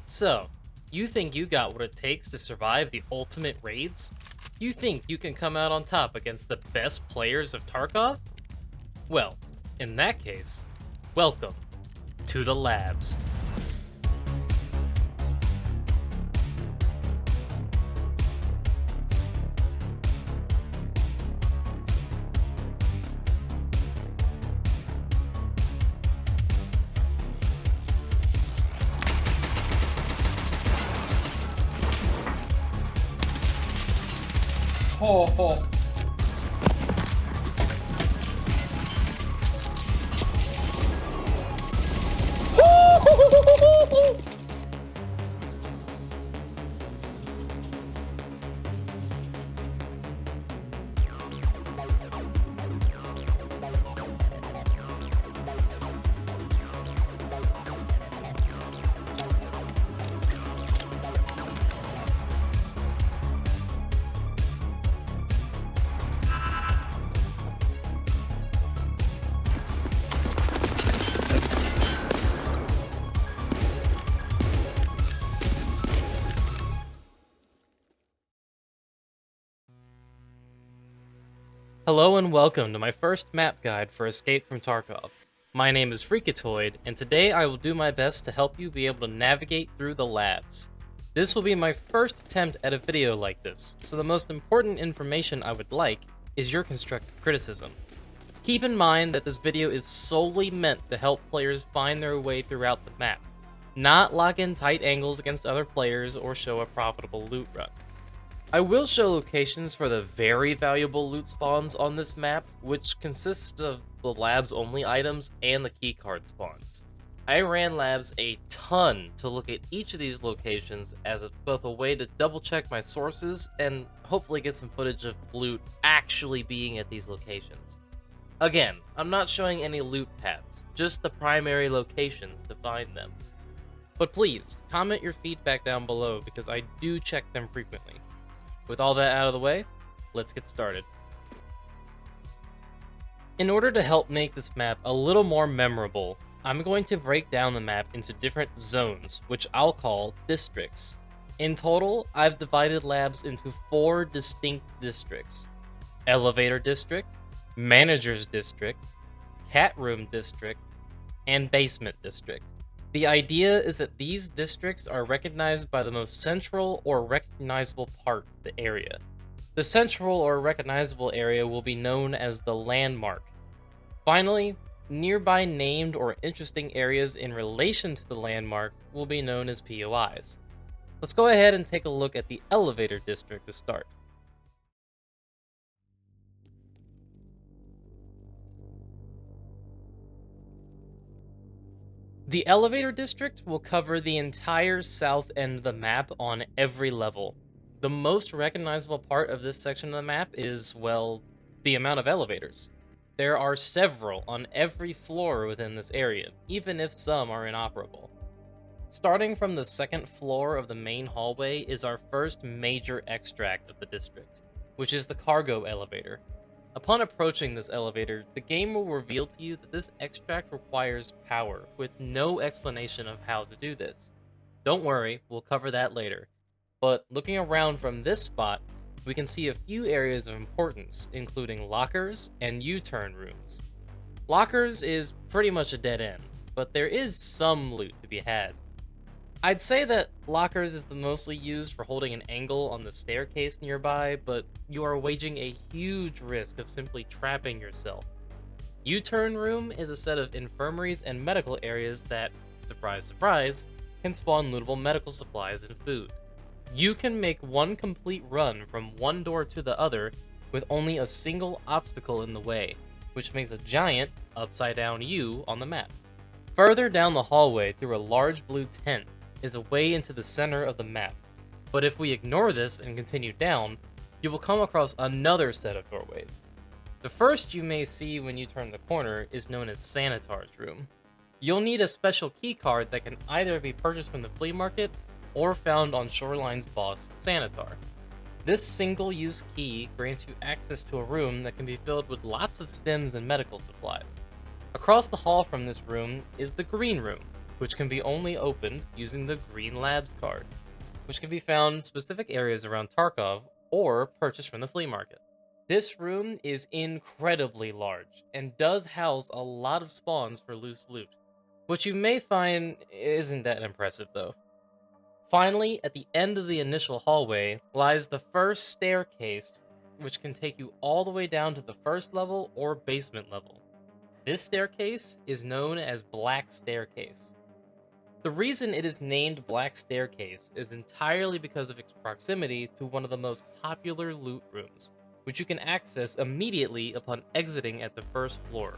So, you think you got what it takes to survive the ultimate raids? You think you can come out on top against the best players of Tarkov? Well, in that case, welcome to the labs. Ho ho. Hello and welcome to my first map guide for Escape from Tarkov. My name is Freakatoid, and today I will do my best to help you be able to navigate through the labs. This will be my first attempt at a video like this, so the most important information I would like is your constructive criticism. Keep in mind that this video is solely meant to help players find their way throughout the map, not lock in tight angles against other players or show a profitable loot run. I will show locations for the very valuable loot spawns on this map, which consists of the labs only items and the keycard spawns. I ran labs a ton to look at each of these locations as both a way to double check my sources and hopefully get some footage of loot actually being at these locations. Again, I'm not showing any loot paths, just the primary locations to find them. But please, comment your feedback down below because I do check them frequently. With all that out of the way, let's get started. In order to help make this map a little more memorable, I'm going to break down the map into different zones, which I'll call districts. In total, I've divided labs into 4 distinct districts: Elevator District, Manager's District, Cat Room District, and Basement District. The idea is that these districts are recognized by the most central or recognizable part of the area. The central or recognizable area will be known as the landmark. Finally, nearby named or interesting areas in relation to the landmark will be known as POIs. Let's go ahead and take a look at the elevator district to start. The elevator district will cover the entire south end of the map on every level. The most recognizable part of this section of the map is, well, the amount of elevators. There are several on every floor within this area, even if some are inoperable. Starting from the second floor of the main hallway is our first major extract of the district, which is the cargo elevator. Upon approaching this elevator, the game will reveal to you that this extract requires power, with no explanation of how to do this. Don't worry, we'll cover that later. But looking around from this spot, we can see a few areas of importance, including lockers and U-turn rooms. Lockers is pretty much a dead end, but there is some loot to be had. I'd say that lockers is the mostly used for holding an angle on the staircase nearby, but you are waging a huge risk of simply trapping yourself. U-turn room is a set of infirmaries and medical areas that, surprise surprise, can spawn lootable medical supplies and food. You can make one complete run from one door to the other with only a single obstacle in the way, which makes a giant, upside-down U on the map. Further down the hallway through a large blue tent is a way into the center of the map, but if we ignore this and continue down, you will come across another set of doorways. The first you may see when you turn the corner is known as Sanitar's room. You'll need a special keycard that can either be purchased from the flea market or found on Shoreline's boss, Sanitar. This single-use key grants you access to a room that can be filled with lots of stims and medical supplies. Across the hall from this room is the green room, which can be only opened using the Green Labs card, which can be found in specific areas around Tarkov or purchased from the flea market. This room is incredibly large and does house a lot of spawns for loose loot, which you may find isn't that impressive though. Finally, at the end of the initial hallway lies the first staircase, which can take you all the way down to the first level or basement level. This staircase is known as Black Staircase. The reason it is named Black Staircase is entirely because of its proximity to one of the most popular loot rooms, which you can access immediately upon exiting at the first floor.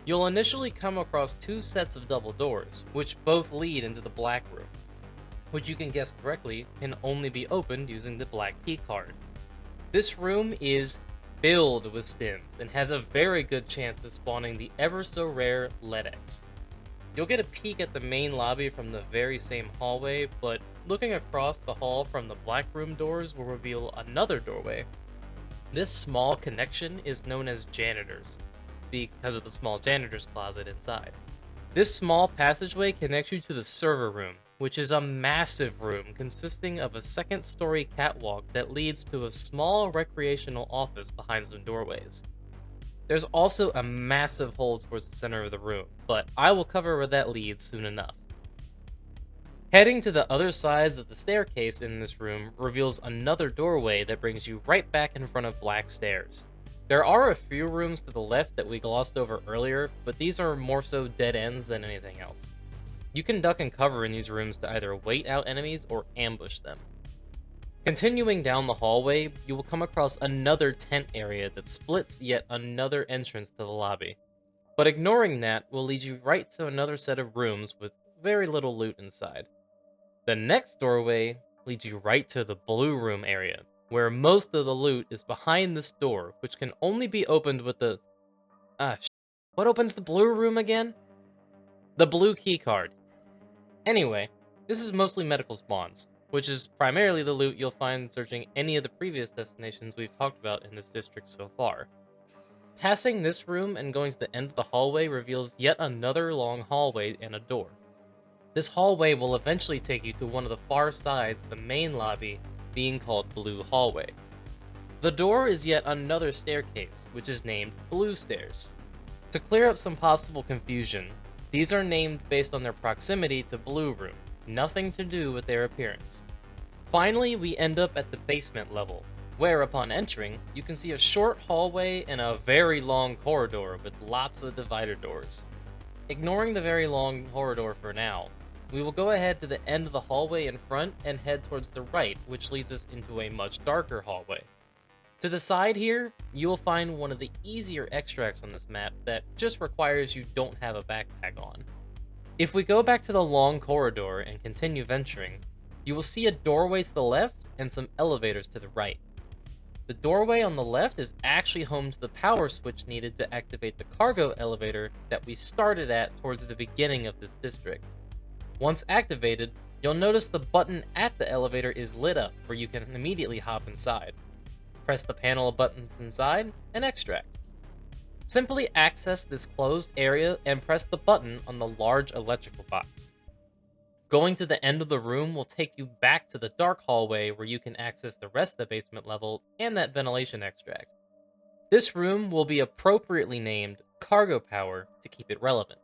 You'll initially come across two sets of double doors, which both lead into the Black Room, which you can guess correctly can only be opened using the Black Keycard. This room is filled with stims and has a very good chance of spawning the ever so rare Ledex. You'll get a peek at the main lobby from the very same hallway, but looking across the hall from the Black Room doors will reveal another doorway. This small connection is known as Janitors, because of the small janitor's closet inside. This small passageway connects you to the server room, which is a massive room consisting of a second-story catwalk that leads to a small recreational office behind some doorways. There's also a massive hole towards the center of the room, but I will cover where that leads soon enough. Heading to the other sides of the staircase in this room reveals another doorway that brings you right back in front of Black Stairs. There are a few rooms to the left that we glossed over earlier, but these are more so dead ends than anything else. You can duck and cover in these rooms to either wait out enemies or ambush them. Continuing down the hallway, you will come across another tent area that splits yet another entrance to the lobby. But ignoring that will lead you right to another set of rooms with very little loot inside. The next doorway leads you right to the blue room area, where most of the loot is behind this door, which can only be opened with the... What opens the blue room again? The blue keycard. Anyway, this is mostly medical spawns, which is primarily the loot you'll find searching any of the previous destinations we've talked about in this district so far. Passing this room and going to the end of the hallway reveals yet another long hallway and a door. This hallway will eventually take you to one of the far sides of the main lobby, being called Blue Hallway. The door is yet another staircase, which is named Blue Stairs. To clear up some possible confusion, these are named based on their proximity to Blue Room, nothing to do with their appearance. Finally, we end up at the basement level, where upon entering, you can see a short hallway and a very long corridor with lots of divider doors. Ignoring the very long corridor for now, we will go ahead to the end of the hallway in front and head towards the right, which leads us into a much darker hallway. To the side here, you will find one of the easier extracts on this map that just requires you don't have a backpack on. If we go back to the long corridor and continue venturing, you will see a doorway to the left and some elevators to the right. The doorway on the left is actually home to the power switch needed to activate the cargo elevator that we started at towards the beginning of this district. Once activated, you'll notice the button at the elevator is lit up where you can immediately hop inside. Press the panel of buttons inside and extract. Simply access this closed area and press the button on the large electrical box. Going to the end of the room will take you back to the dark hallway where you can access the rest of the basement level and that ventilation extract. This room will be appropriately named Cargo Power to keep it relevant.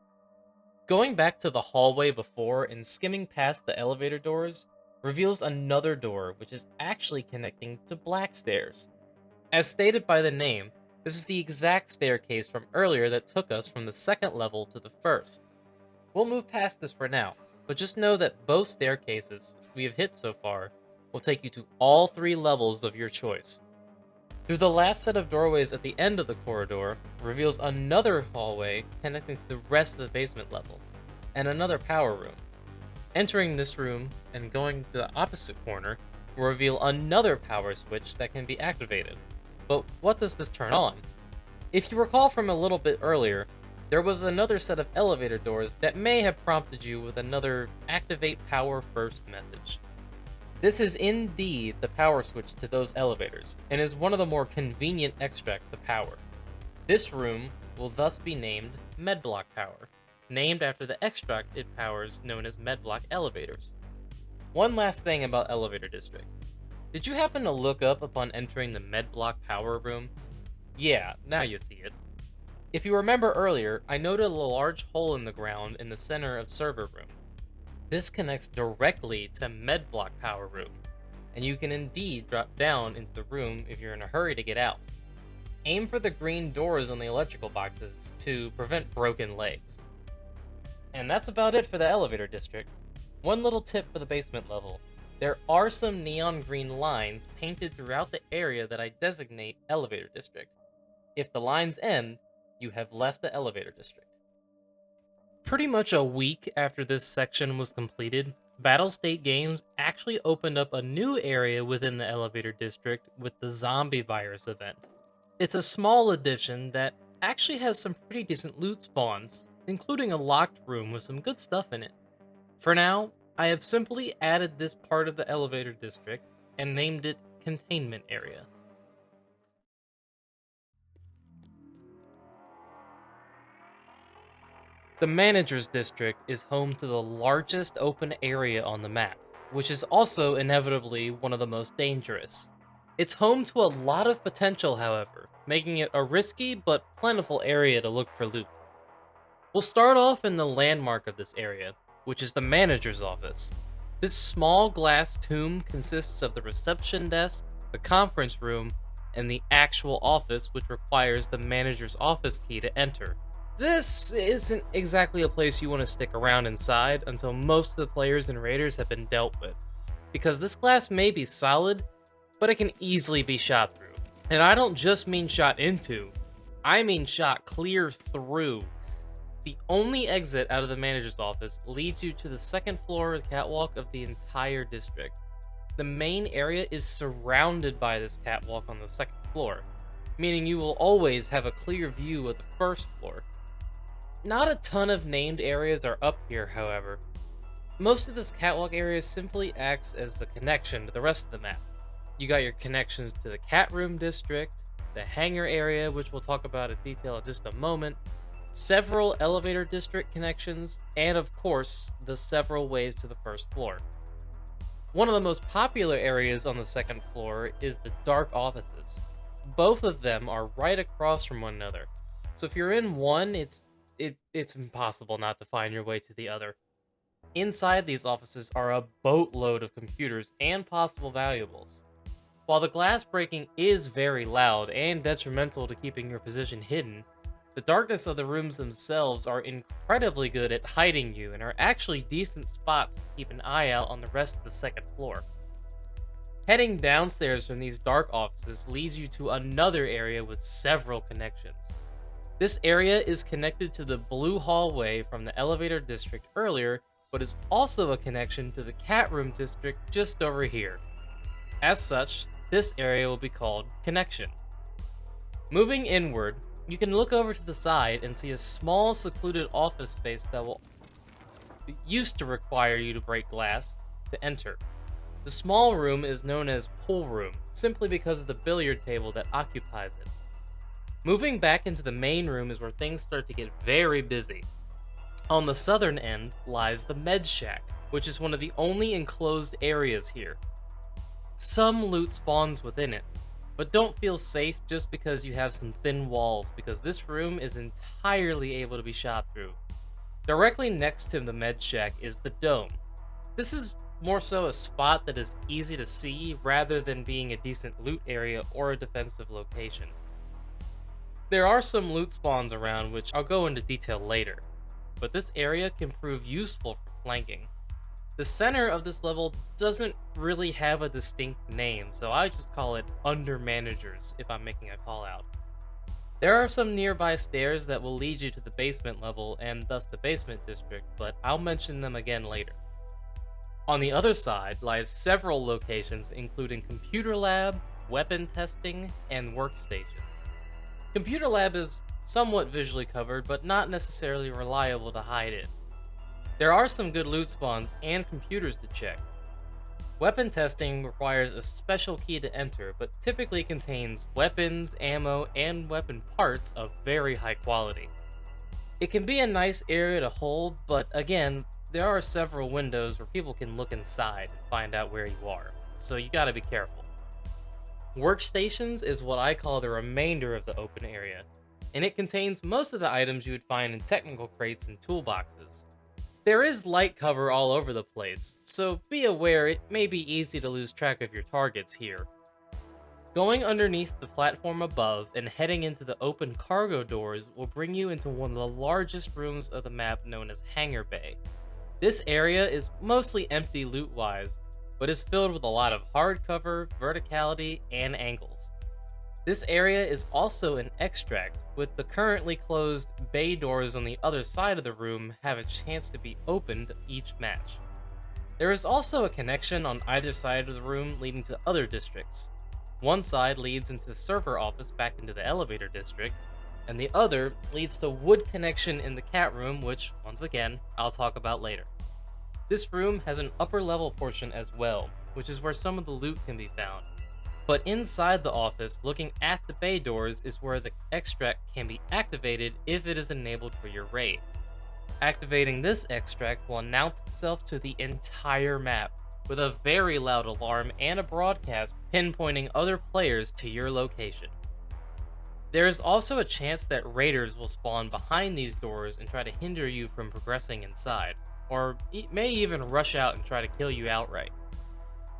Going back to the hallway before and skimming past the elevator doors reveals another door which is actually connecting to Black Stairs. As stated by the name, this is the exact staircase from earlier that took us from the second level to the first. We'll move past this for now, but just know that both staircases we have hit so far will take you to all 3 levels of your choice. Through the last set of doorways at the end of the corridor reveals another hallway connecting to the rest of the basement level, and another power room. Entering this room and going to the opposite corner will reveal another power switch that can be activated. But what does this turn on? If you recall from a little bit earlier, there was another set of elevator doors that may have prompted you with another activate power first message. This is indeed the power switch to those elevators, and is one of the more convenient extracts to power. This room will thus be named Medblock Power, named after the extract it powers known as medblock elevators. One last thing about Elevator District. Did you happen to look up upon entering the medblock power room? Yeah, now you see it. If you remember earlier, I noted a large hole in the ground in the center of server room. This connects directly to medblock power room, and you can indeed drop down into the room if you're in a hurry to get out. Aim for the green doors on the electrical boxes to prevent broken legs. And that's about it for the elevator district. One little tip for the basement level. There are some neon green lines painted throughout the area that I designate elevator district. If the lines end, you have left the elevator district. Pretty much a week after this section was completed, Battlestate Games actually opened up a new area within the elevator district with the zombie virus event. It's a small addition that actually has some pretty decent loot spawns, including a locked room with some good stuff in it. For now, I have simply added this part of the elevator district and named it Containment Area. The Manager's District is home to the largest open area on the map, which is also inevitably one of the most dangerous. It's home to a lot of potential, however, making it a risky but plentiful area to look for loot. We'll start off in the landmark of this area, which is the Manager's Office. This small glass tomb consists of the reception desk, the conference room, and the actual office, which requires the Manager's office key to enter. This isn't exactly a place you want to stick around inside until most of the players and raiders have been dealt with, because this glass may be solid, but it can easily be shot through. And I don't just mean shot into, I mean shot clear through. The only exit out of the manager's office leads you to the second floor catwalk of the entire district. The main area is surrounded by this catwalk on the second floor, meaning you will always have a clear view of the first floor. Not a ton of named areas are up here, however. Most of this catwalk area simply acts as a connection to the rest of the map. You got your connections to the cat room district, the hangar area, which we'll talk about in detail in just a moment, several elevator district connections, and of course, the several ways to the first floor. One of the most popular areas on the second floor is the dark offices. Both of them are right across from one another, so if you're in one, it's impossible not to find your way to the other. Inside these offices are a boatload of computers and possible valuables. While the glass breaking is very loud and detrimental to keeping your position hidden, the darkness of the rooms themselves are incredibly good at hiding you and are actually decent spots to keep an eye out on the rest of the second floor. Heading downstairs from these dark offices leads you to another area with several connections. This area is connected to the blue hallway from the elevator district earlier, but is also a connection to the cat room district just over here. As such, this area will be called Connection. Moving inward, you can look over to the side and see a small secluded office space that will used to require you to break glass to enter. The small room is known as Pool Room, simply because of the billiard table that occupies it. Moving back into the main room is where things start to get very busy. On the southern end lies the Med Shack, which is one of the only enclosed areas here. Some loot spawns within it, but don't feel safe just because you have some thin walls, because this room is entirely able to be shot through. Directly next to the Med Shack is the Dome. This is more so a spot that is easy to see rather than being a decent loot area or a defensive location. There are some loot spawns around, which I'll go into detail later, but this area can prove useful for flanking. The center of this level doesn't really have a distinct name, so I just call it Under Managers if I'm making a call out. There are some nearby stairs that will lead you to the basement level and thus the basement district, but I'll mention them again later. On the other side lies several locations including Computer Lab, Weapon Testing, and Workstations. Computer Lab is somewhat visually covered, but not necessarily reliable to hide in. There are some good loot spawns and computers to check. Weapon Testing requires a special key to enter, but typically contains weapons, ammo, and weapon parts of very high quality. It can be a nice area to hold, but again, there are several windows where people can look inside and find out where you are, so you gotta be careful. Workstations is what I call the remainder of the open area, and it contains most of the items you would find in technical crates and toolboxes. There is light cover all over the place, so be aware it may be easy to lose track of your targets here. Going underneath the platform above and heading into the open cargo doors will bring you into one of the largest rooms of the map known as Hangar Bay. This area is mostly empty loot-wise, but is filled with a lot of hardcover, verticality, and angles. This area is also an extract, with the currently closed bay doors on the other side of the room have a chance to be opened each match. There is also a connection on either side of the room leading to other districts. One side leads into the server office back into the elevator district, and the other leads to wood connection in the cat room, which, once again, I'll talk about later. This room has an upper level portion as well, which is where some of the loot can be found. But inside the office, looking at the bay doors, is where the extract can be activated if it is enabled for your raid. Activating this extract will announce itself to the entire map, with a very loud alarm and a broadcast pinpointing other players to your location. There is also a chance that raiders will spawn behind these doors and try to hinder you from progressing inside, or may even rush out and try to kill you outright.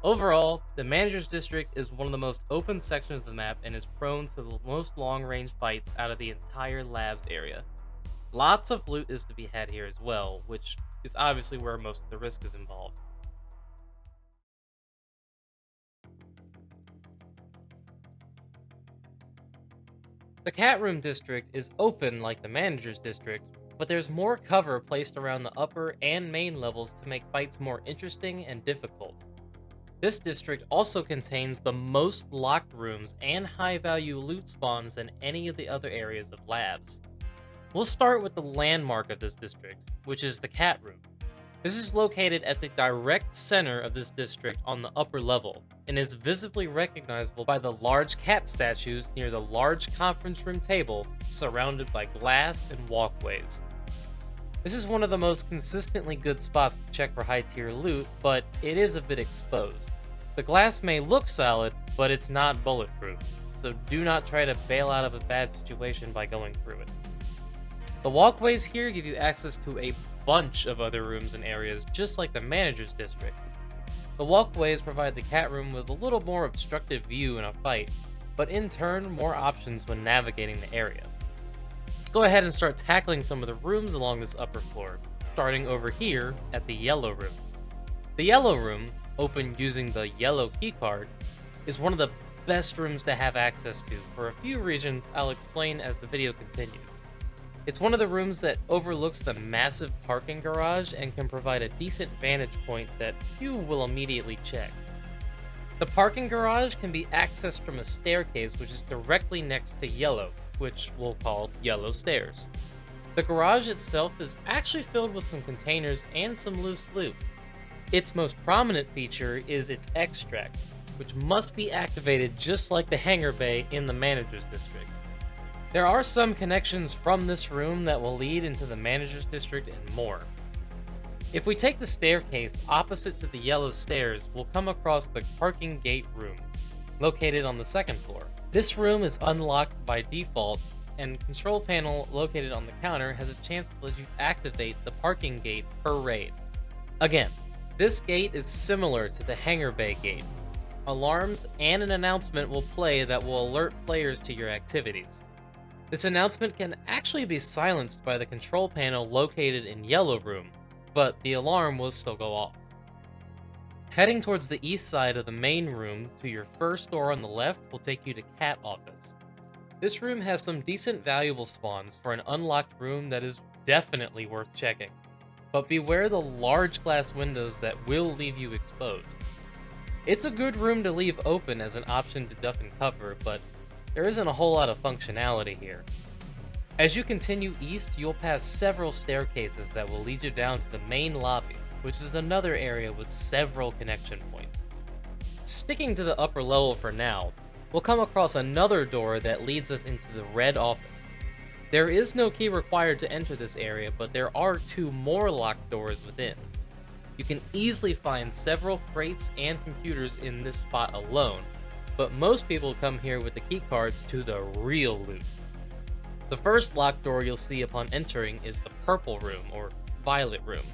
Overall, the Manager's District is one of the most open sections of the map and is prone to the most long-range fights out of the entire labs area. Lots of loot is to be had here as well, which is obviously where most of the risk is involved. The Cat Room District is open like the Manager's District, but there's more cover placed around the upper and main levels to make fights more interesting and difficult. This district also contains the most locked rooms and high-value loot spawns than any of the other areas of labs. We'll start with the landmark of this district, which is the Cat Room. This is located at the direct center of this district on the upper level, and is visibly recognizable by the large cat statues near the large conference room table, surrounded by glass and walkways. This is one of the most consistently good spots to check for high-tier loot, but it is a bit exposed. The glass may look solid, but it's not bulletproof, so do not try to bail out of a bad situation by going through it. The walkways here give you access to a bunch of other rooms and areas, just like the Manager's District. The walkways provide the cat room with a little more obstructive view in a fight, but in turn, more options when navigating the area. Let's go ahead and start tackling some of the rooms along this upper floor, starting over here at the Yellow Room. The Yellow Room, opened using the yellow keycard, is one of the best rooms to have access to for a few reasons I'll explain as the video continues. It's one of the rooms that overlooks the massive parking garage and can provide a decent vantage point that few will immediately check. The parking garage can be accessed from a staircase which is directly next to Yellow, which we'll call Yellow Stairs. The garage itself is actually filled with some containers and some loose loot. Its most prominent feature is its extract, which must be activated just like the hangar bay in the Manager's District. There are some connections from this room that will lead into the Manager's District and more. If we take the staircase opposite to the yellow stairs, we'll come across the parking gate room, located on the second floor. This room is unlocked by default, and control panel located on the counter has a chance to let you activate the parking gate per raid. Again, this gate is similar to the hangar bay gate. Alarms and an announcement will play that will alert players to your activities. This announcement can actually be silenced by the control panel located in Yellow Room, but the alarm will still go off. Heading towards the east side of the main room to your first door on the left will take you to Cat Office. This room has some decent valuable spawns for an unlocked room that is definitely worth checking, but beware the large glass windows that will leave you exposed. It's a good room to leave open as an option to duck and cover, but there isn't a whole lot of functionality here. As you continue east, you'll pass several staircases that will lead you down to the main lobby, which is another area with several connection points. Sticking to the upper level for now, we'll come across another door that leads us into the Red Office. There is no key required to enter this area, but there are 2 more locked doors within. You can easily find several crates and computers in this spot alone, but most people come here with the keycards to the real loot. The first locked door you'll see upon entering is the purple room, or violet room,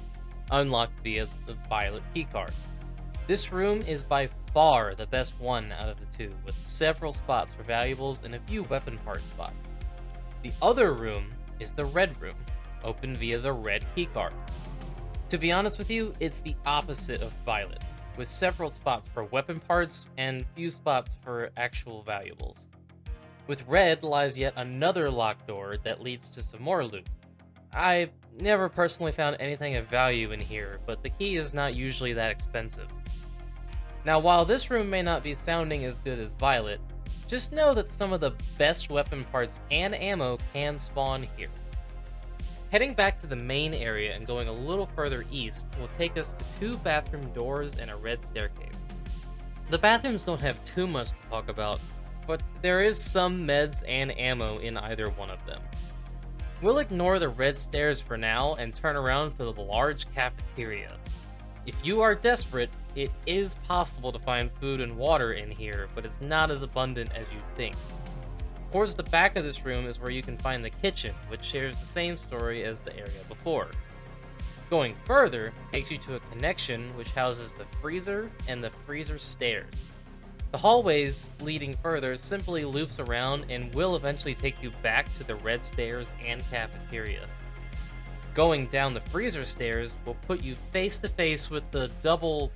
unlocked via the violet keycard. This room is by far the best one out of the 2, with several spots for valuables and a few weapon part spots. The other room is the red room, opened via the red keycard. To be honest with you, it's the opposite of violet, with several spots for weapon parts and few spots for actual valuables. With red lies yet another locked door that leads to some more loot. I've never personally found anything of value in here, but the key is not usually that expensive. Now, while this room may not be sounding as good as violet, just know that some of the best weapon parts and ammo can spawn here. Heading back to the main area and going a little further east will take us to 2 bathroom doors and a red staircase. The bathrooms don't have too much to talk about, but there is some meds and ammo in either one of them. We'll ignore the red stairs for now and turn around to the large cafeteria. If you are desperate, it is possible to find food and water in here, but it's not as abundant as you'd think. Towards the back of this room is where you can find the kitchen, which shares the same story as the area before. Going further takes you to a connection which houses the freezer and the freezer stairs. The hallways leading further simply loops around and will eventually take you back to the red stairs and cafeteria. Going down the freezer stairs will put you face to face with the double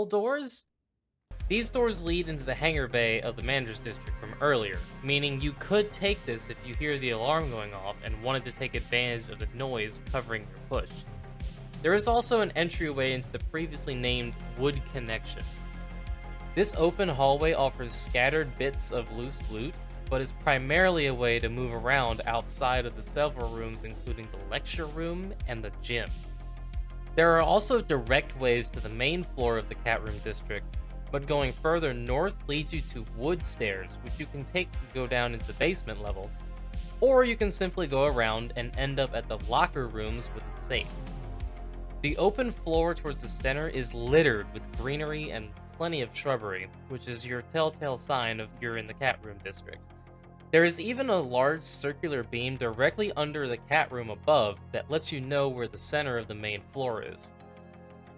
doors? These doors lead into the hangar bay of the manager's district from earlier, meaning you could take this if you hear the alarm going off and wanted to take advantage of the noise covering your push. There is also an entryway into the previously named wood connection. This open hallway offers scattered bits of loose loot, but is primarily a way to move around outside of the several rooms, including the lecture room and the gym. There are also direct ways to the main floor of the cat room district, but going further north leads you to wood stairs, which you can take to go down into the basement level, or you can simply go around and end up at the locker rooms with a safe. The open floor towards the center is littered with greenery and plenty of shrubbery, which is your telltale sign of you're in the cat room district. There is even a large circular beam directly under the cat room above that lets you know where the center of the main floor is.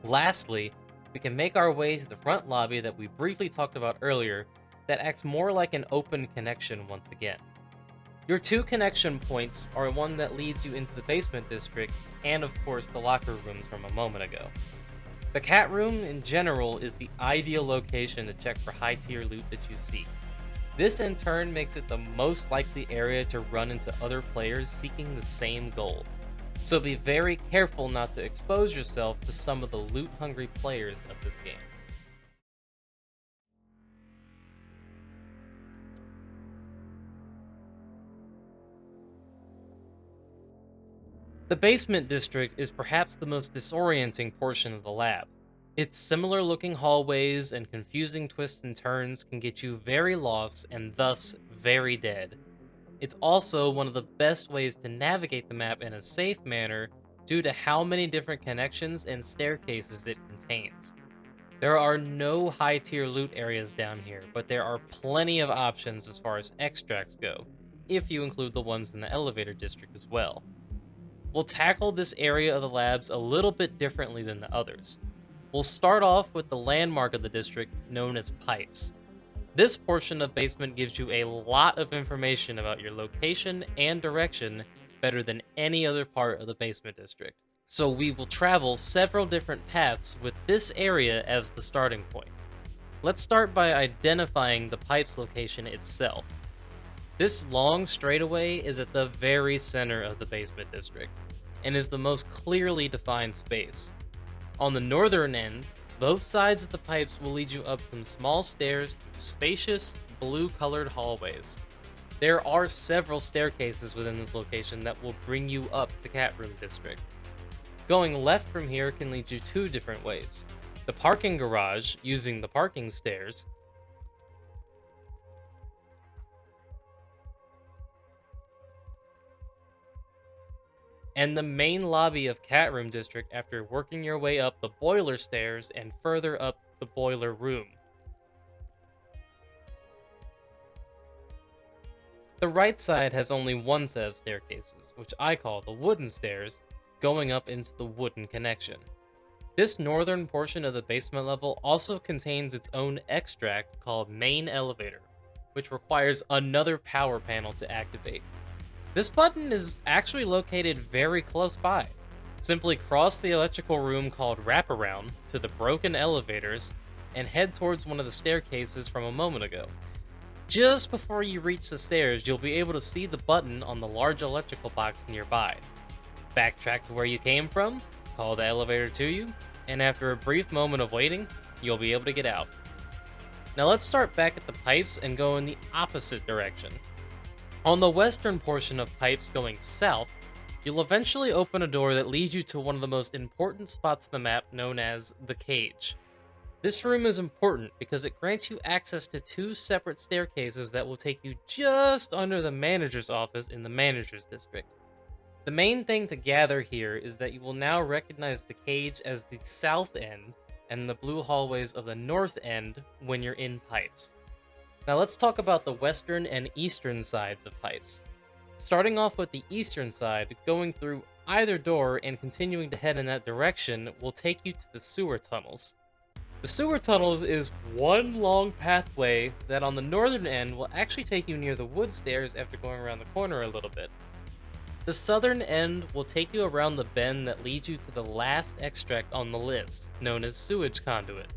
Lastly, we can make our way to the front lobby that we briefly talked about earlier that acts more like an open connection once again. Your 2 connection points are one that leads you into the basement district and of course the locker rooms from a moment ago. The cat room in general is the ideal location to check for high tier loot that you seek. This in turn makes it the most likely area to run into other players seeking the same goal. So be very careful not to expose yourself to some of the loot-hungry players of this game. The basement district is perhaps the most disorienting portion of the lab. Its similar looking hallways and confusing twists and turns can get you very lost and thus very dead. It's also one of the best ways to navigate the map in a safe manner due to how many different connections and staircases it contains. There are no high tier loot areas down here, but there are plenty of options as far as extracts go, if you include the ones in the elevator district as well. We'll tackle this area of the labs a little bit differently than the others. We'll start off with the landmark of the district known as pipes. This portion of basement gives you a lot of information about your location and direction better than any other part of the basement district. So we will travel several different paths with this area as the starting point. Let's start by identifying the pipes location itself. This long straightaway is at the very center of the basement district, and is the most clearly defined space. On the northern end, both sides of the pipes will lead you up some small stairs to spacious, blue-colored hallways. There are several staircases within this location that will bring you up to Cat Room District. Going left from here can lead you 2 different ways. The parking garage, using the parking stairs, and the main lobby of Cat Room District after working your way up the boiler stairs and further up the boiler room. The right side has only one set of staircases, which I call the wooden stairs, going up into the wooden connection. This northern portion of the basement level also contains its own extract called Main Elevator, which requires another power panel to activate. This button is actually located very close by. Simply cross the electrical room called Wraparound to the broken elevators and head towards one of the staircases from a moment ago. Just before you reach the stairs, you'll be able to see the button on the large electrical box nearby. Backtrack to where you came from, call the elevator to you, and after a brief moment of waiting, you'll be able to get out. Now let's start back at the pipes and go in the opposite direction. On the western portion of pipes going south, you'll eventually open a door that leads you to one of the most important spots on the map known as the Cage. This room is important because it grants you access to two separate staircases that will take you just under the manager's office in the manager's district. The main thing to gather here is that you will now recognize the cage as the south end and the blue hallways of the north end when you're in pipes. Now let's talk about the western and eastern sides of pipes. Starting off with the eastern side, going through either door and continuing to head in that direction will take you to the sewer tunnels. The sewer tunnels is one long pathway that on the northern end will actually take you near the wood stairs after going around the corner a little bit. The southern end will take you around the bend that leads you to the last extract on the list, known as Sewage Conduit.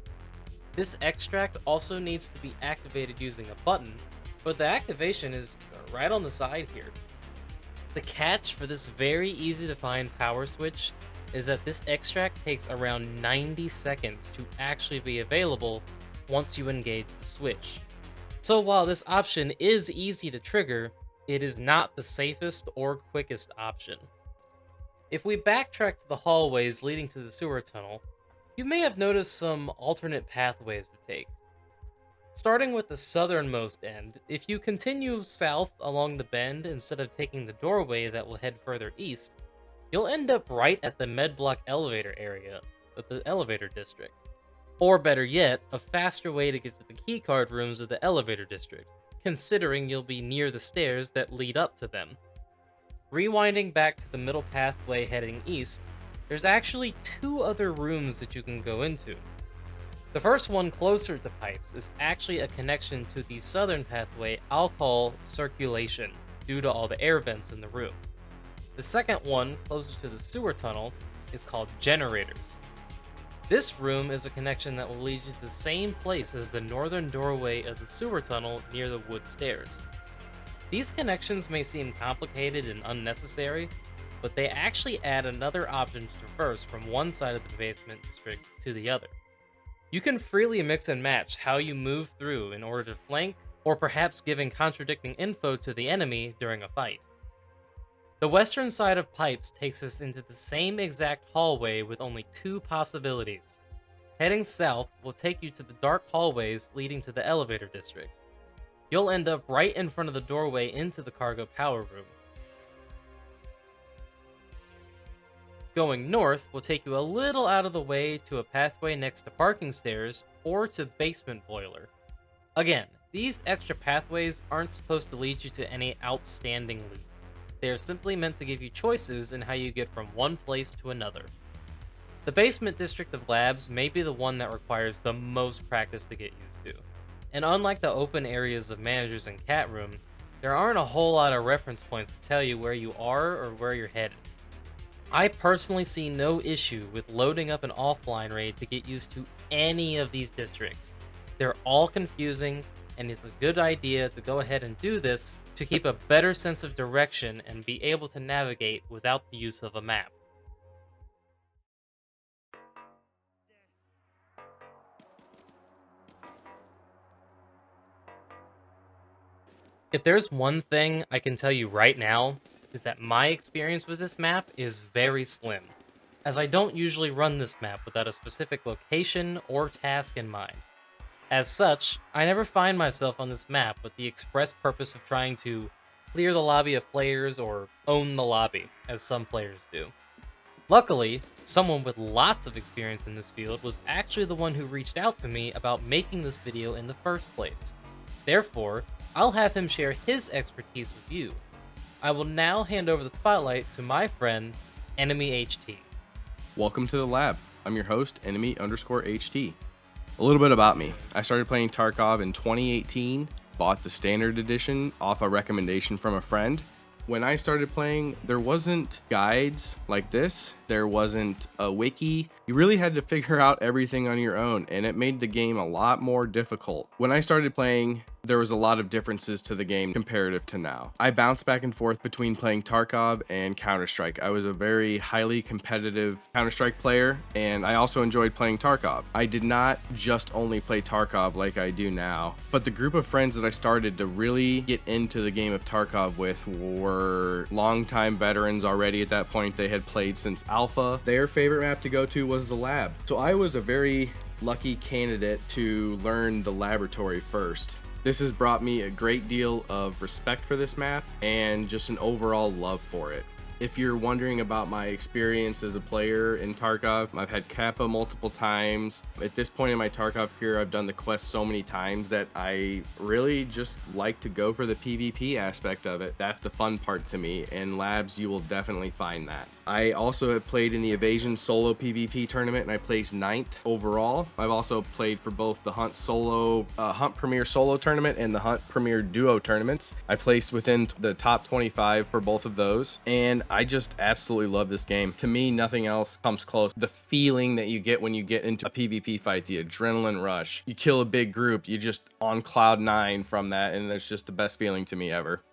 This extract also needs to be activated using a button, but the activation is right on the side here. The catch for this very easy to find power switch is that this extract takes around 90 seconds to actually be available once you engage the switch. So while this option is easy to trigger, it is not the safest or quickest option. If we backtrack to the hallways leading to the sewer tunnel, you may have noticed some alternate pathways to take. Starting with the southernmost end, if you continue south along the bend instead of taking the doorway that will head further east, you'll end up right at the medblock elevator area of the elevator district. Or better yet, a faster way to get to the keycard rooms of the elevator district, considering you'll be near the stairs that lead up to them. Rewinding back to the middle pathway heading east, there's actually two other rooms that you can go into. The first one closer to pipes is actually a connection to the southern pathway I'll call circulation, due to all the air vents in the room. The second one, closer to the sewer tunnel, is called generators. This room is a connection that will lead you to the same place as the northern doorway of the sewer tunnel near the wood stairs. These connections may seem complicated and unnecessary, but they actually add another option to traverse from one side of the basement district to the other. You can freely mix and match how you move through in order to flank, or perhaps giving contradicting info to the enemy during a fight. The western side of pipes takes us into the same exact hallway with only two possibilities. Heading south will take you to the dark hallways leading to the elevator district. You'll end up right in front of the doorway into the cargo power room. Going north will take you a little out of the way to a pathway next to parking stairs or to basement boiler. Again, these extra pathways aren't supposed to lead you to any outstanding loot. They are simply meant to give you choices in how you get from one place to another. The basement district of labs may be the one that requires the most practice to get used to. And unlike the open areas of managers and cat room, there aren't a whole lot of reference points to tell you where you are or where you're headed. I personally see no issue with loading up an offline raid to get used to any of these districts. They're all confusing, and it's a good idea to go ahead and do this to keep a better sense of direction and be able to navigate without the use of a map. If there's one thing I can tell you right now, is that my experience with this map is very slim, as I don't usually run this map without a specific location or task in mind. As such, I never find myself on this map with the express purpose of trying to clear the lobby of players or own the lobby, as some players do. Luckily, someone with lots of experience in this field was actually the one who reached out to me about making this video in the first place. Therefore, I'll have him share his expertise with you. I will now hand over the spotlight to my friend, Enemy HT. Welcome to the lab. I'm your host, Enemy_HT. A little bit about me. I started playing Tarkov in 2018, bought the standard edition off a recommendation from a friend. When I started playing, there wasn't guides like this. There wasn't a wiki. You really had to figure out everything on your own, and it made the game a lot more difficult. When I started playing, there was a lot of differences to the game comparative to now. I bounced back and forth between playing Tarkov and Counter-Strike. I was a very highly competitive Counter-Strike player, and I also enjoyed playing Tarkov. I did not just only play Tarkov like I do now, but the group of friends that I started to really get into the game of Tarkov with were longtime veterans already at that point. They had played since Alpha. Their favorite map to go to was the lab. So I was a very lucky candidate to learn the laboratory first. This has brought me a great deal of respect for this map and just an overall love for it. If you're wondering about my experience as a player in Tarkov, I've had Kappa multiple times. At this point in my Tarkov career, I've done the quest so many times that I really just like to go for the PvP aspect of it. That's the fun part to me. In labs, you will definitely find that. I also have played in the Evasion solo PvP tournament, and I placed 9th overall. I've also played for both the Hunt Premier solo tournament and the Hunt Premier duo tournaments. I placed within the top 25 for both of those, and I just absolutely love this game. To me, nothing else comes close. The feeling that you get when you get into a PvP fight, the adrenaline rush, you kill a big group, you're just on cloud 9 from that, and it's just the best feeling to me ever.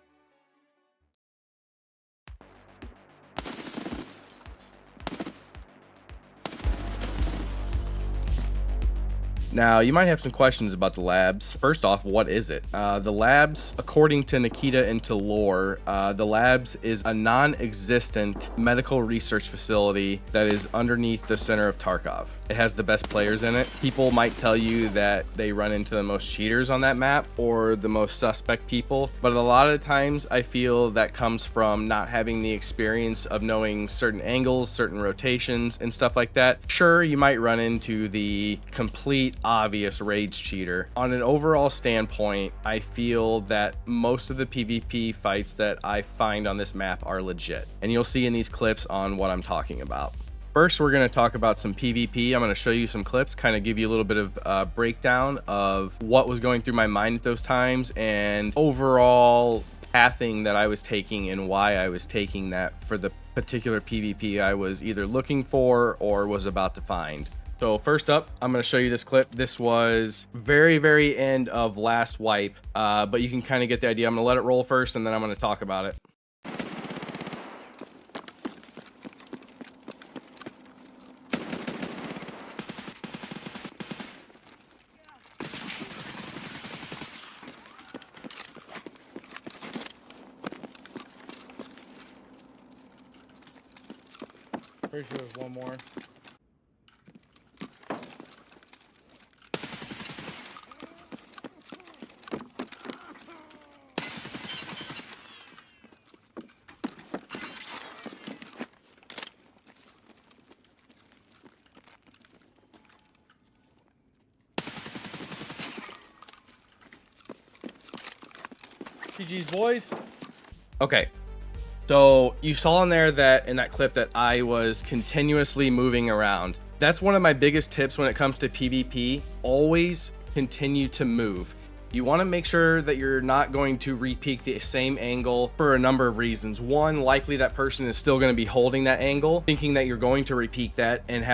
Now, you might have some questions about the labs. First off, what is it? The labs, according to Nikita and to lore, the labs is a non-existent medical research facility that is underneath the center of Tarkov. It has the best players in it. People might tell you that they run into the most cheaters on that map or the most suspect people, but a lot of times I feel that comes from not having the experience of knowing certain angles, certain rotations, and stuff like that. Sure, you might run into the complete obvious rage cheater. On an overall standpoint, I feel that most of the PvP fights that I find on this map are legit, and you'll see in these clips on what I'm talking about. First, we're going to talk about some PvP. I'm going to show you some clips, kind of give you a little bit of breakdown of what was going through my mind at those times and overall pathing that I was taking and why I was taking that for the particular PvP I was either looking for or was about to find. So first up, I'm going to show you this clip. This was very end of last wipe, but you can kind of get the idea. I'm going to let it roll first, and then I'm going to talk about it. Pretty sure there's one more. GG's, boys. Okay. So you saw in there that in that clip that I was continuously moving around. That's one of my biggest tips when it comes to PvP. Always continue to move. You want to make sure that you're not going to repeat the same angle for a number of reasons. One, likely that person is still going to be holding that angle, thinking that you're going to repeat that and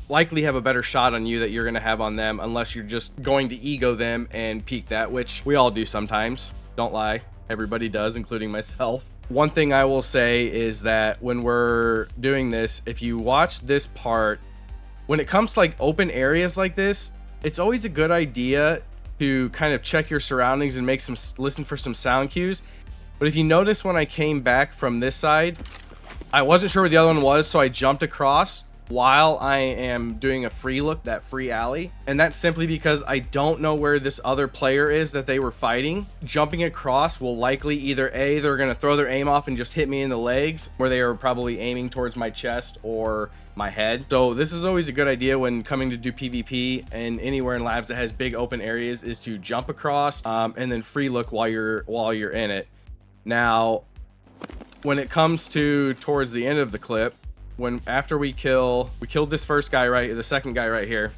likely have a better shot on you that you're going to have on them, unless you're just going to ego them and peek that, which we all do sometimes. Don't lie. Everybody does, including myself. One thing I will say is that when we're doing this, if you watch this part, when it comes to like open areas like this, it's always a good idea to kind of check your surroundings and listen for some sound cues. But if you notice, when I came back from this side, I wasn't sure where the other one was, so I jumped across. while I am doing a free look, that free alley. And that's simply because I don't know where this other player is that they were fighting. Jumping across will likely either A, they're going to throw their aim off and just hit me in the legs, where they are probably aiming towards my chest or my head. So this is always a good idea when coming to do PvP and anywhere in labs that has big open areas, is to jump across and then free look while you're in it. Now, when it comes to towards the end of the clip, after we killed this first guy, the second guy right here,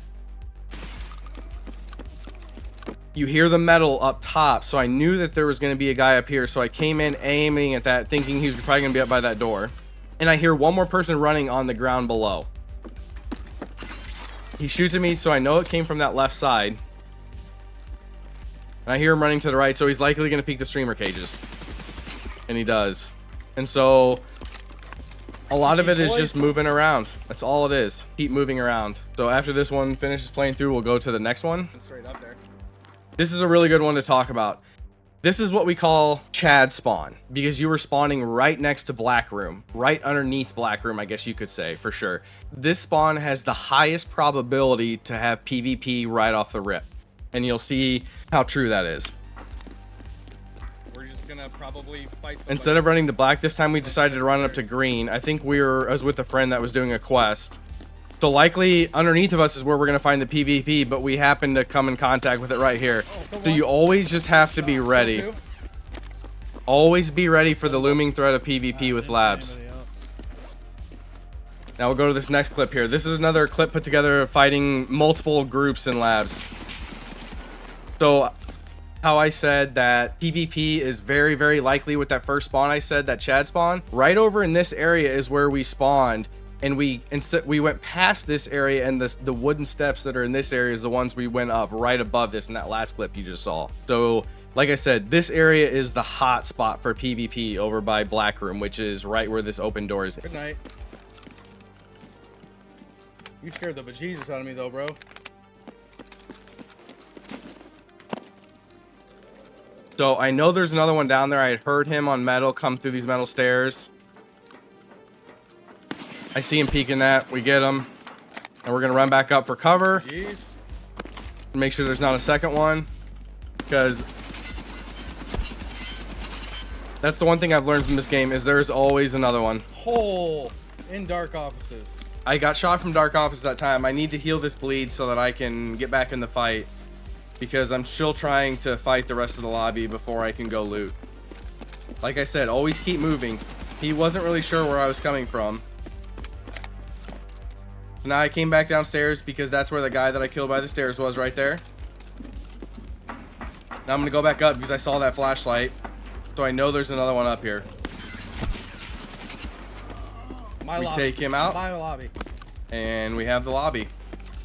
you hear the metal up top, so I knew that there was going to be a guy up here, so I came in aiming at that, thinking he was probably going to be up by that door. And I hear one more person running on the ground below. He shoots at me, so I know it came from that left side. And I hear him running to the right, so he's likely going to peek the streamer cages. And he does. And so a lot of it is just moving around. That's all it is. Keep moving around. So after this one finishes playing through, we'll go to the next one. Straight up there. This is a really good one to talk about. This is what we call Chad spawn, because you were spawning right next to Black Room, right underneath Black Room, I guess you could say, for sure. This spawn has the highest probability to have PvP right off the rip, and you'll see how true that is. We're just gonna probably fight somebody. Instead of running to black, this time we decided to run up to green. I think I was with a friend that was doing a quest. So likely underneath of us is where we're gonna find the PvP, but we happen to come in contact with it right here. So you always just have to be ready. Always be ready for the looming threat of PvP with labs. Now we'll go to this next clip here. This is another clip put together of fighting multiple groups in labs. So how I said that PvP is very, very likely with that first spawn, I said that Chad spawn. Right over in this area is where we spawned. And we went past this area, and the wooden steps that are in this area is the ones we went up right above this in that last clip you just saw. So like I said, this area is the hot spot for PvP over by Black Room, which is right where this open door is. Good night. You scared the bejesus out of me though, bro. So I know there's another one down there. I had heard him on metal come through these metal stairs. I see him peeking that. We get him. And we're going to run back up for cover. Jeez. Make sure there's not a second one. Because that's the one thing I've learned from this game, is there's always another one. Hole in dark offices. I got shot from dark office that time. I need to heal this bleed so that I can get back in the fight. Because I'm still trying to fight the rest of the lobby before I can go loot. Like I said, always keep moving. He wasn't really sure where I was coming from. Now I came back downstairs because that's where the guy that I killed by the stairs was, right there. Now I'm gonna go back up because I saw that flashlight. So I know there's another one up here. We take him out. My lobby. And we have the lobby.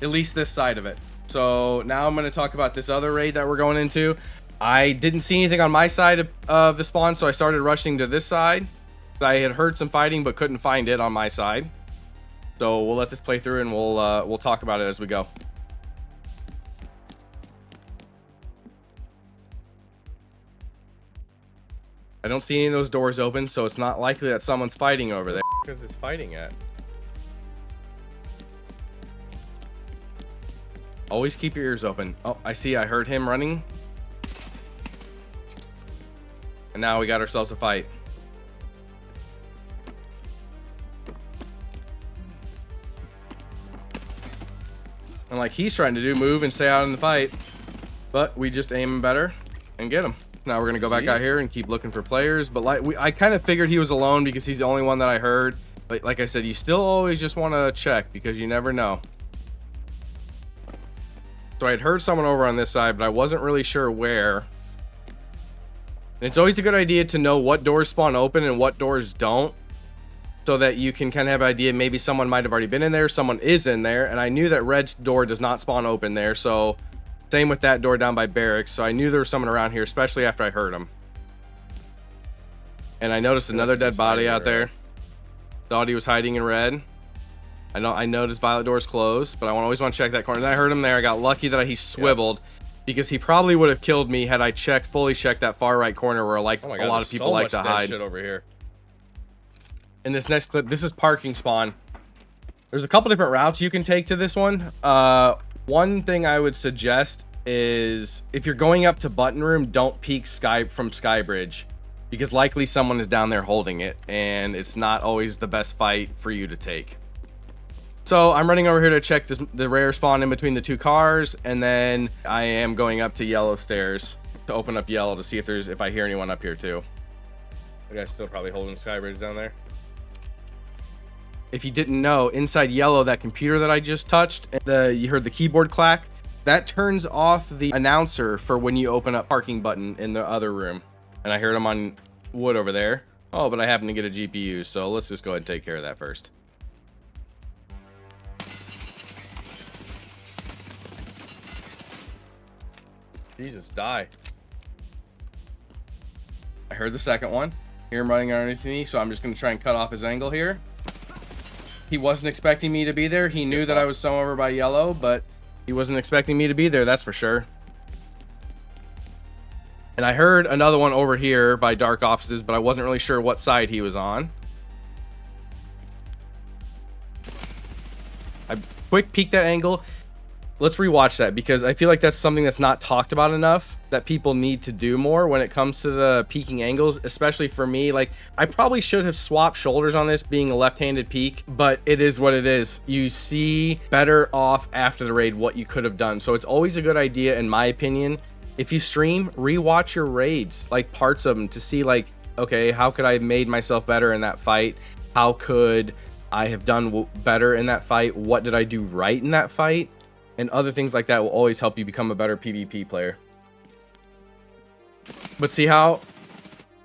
At least this side of it. So now I'm gonna talk about this other raid that we're going into. I didn't see anything on my side of the spawn, so I started rushing to this side. I had heard some fighting but couldn't find it on my side. So we'll let this play through, and we'll talk about it as we go. I don't see any of those doors open, so it's not likely that someone's fighting over there. Where is fighting at? Always keep your ears open. Oh, I heard him running. And now we got ourselves a fight. And like he's trying to do, move and stay out in the fight, but we just aim better and get him. Now we're gonna go back out here and keep looking for players. But I kind of figured he was alone because he's the only one that I heard. But like I said, you still always just want to check because you never know. So I had heard someone over on this side, but I wasn't really sure where. And it's always a good idea to know what doors spawn open and what doors don't, so that you can kind of have an idea. Maybe someone might have already been in there, someone is in there, and I knew that red's door does not spawn open there, so same with that door down by barracks. So I knew there was someone around here, especially after I heard him. And I noticed another dead body out there. Thought he was hiding in red. I noticed violet doors closed, but I always want to check that corner. Then I heard him there. I got lucky that he swiveled, because he probably would have killed me had I fully checked that far right corner where a lot of people like to hide. Shit over here. In this next clip, this is parking spawn. There's a couple different routes you can take to this one. One thing I would suggest is if you're going up to button room, don't peek from Skybridge, because likely someone is down there holding it, and it's not always the best fight for you to take. So I'm running over here to check the rare spawn in between the two cars, and then I am going up to yellow stairs to open up yellow to see if I hear anyone up here too. The guy's still probably holding Skybridge down there. If you didn't know, inside yellow, that computer that I just touched, you heard the keyboard clack. That turns off the announcer for when you open up parking button in the other room. And I heard him on wood over there. Oh, but I happen to get a GPU, so let's just go ahead and take care of that first. Jesus, die. I heard the second one. Hear him running underneath me, so I'm just going to try and cut off his angle here. He wasn't expecting me to be there. He knew that I was somewhere over by yellow, but he wasn't expecting me to be there, that's for sure. And I heard another one over here by dark offices, but I wasn't really sure what side he was on. I quick peeked that angle. Let's rewatch that, because I feel like that's something that's not talked about enough, that people need to do more when it comes to the peeking angles, especially for me. Like, I probably should have swapped shoulders on this being a left-handed peek, but it is what it is. You see better off after the raid what you could have done. So it's always a good idea, in my opinion, if you stream, rewatch your raids, like parts of them, to see like, okay, how could I have made myself better in that fight? How could I have done better in that fight? What did I do right in that fight? And other things like that will always help you become a better PvP player. But see how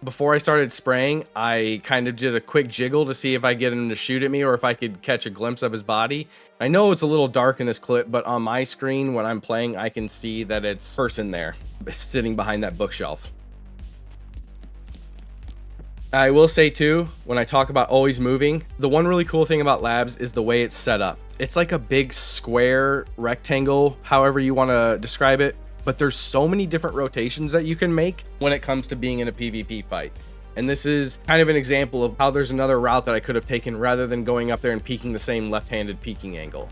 before I started spraying, I kind of did a quick jiggle to see if I get him to shoot at me or if I could catch a glimpse of his body. I know it's a little dark in this clip, but on my screen when I'm playing, I can see that it's a person there sitting behind that bookshelf. I will say too, when I talk about always moving, the one really cool thing about labs is the way it's set up. It's like a big square rectangle, however you want to describe it, but there's so many different rotations that you can make when it comes to being in a PvP fight. And this is kind of an example of how there's another route that I could have taken rather than going up there and peeking the same left-handed peeking angle.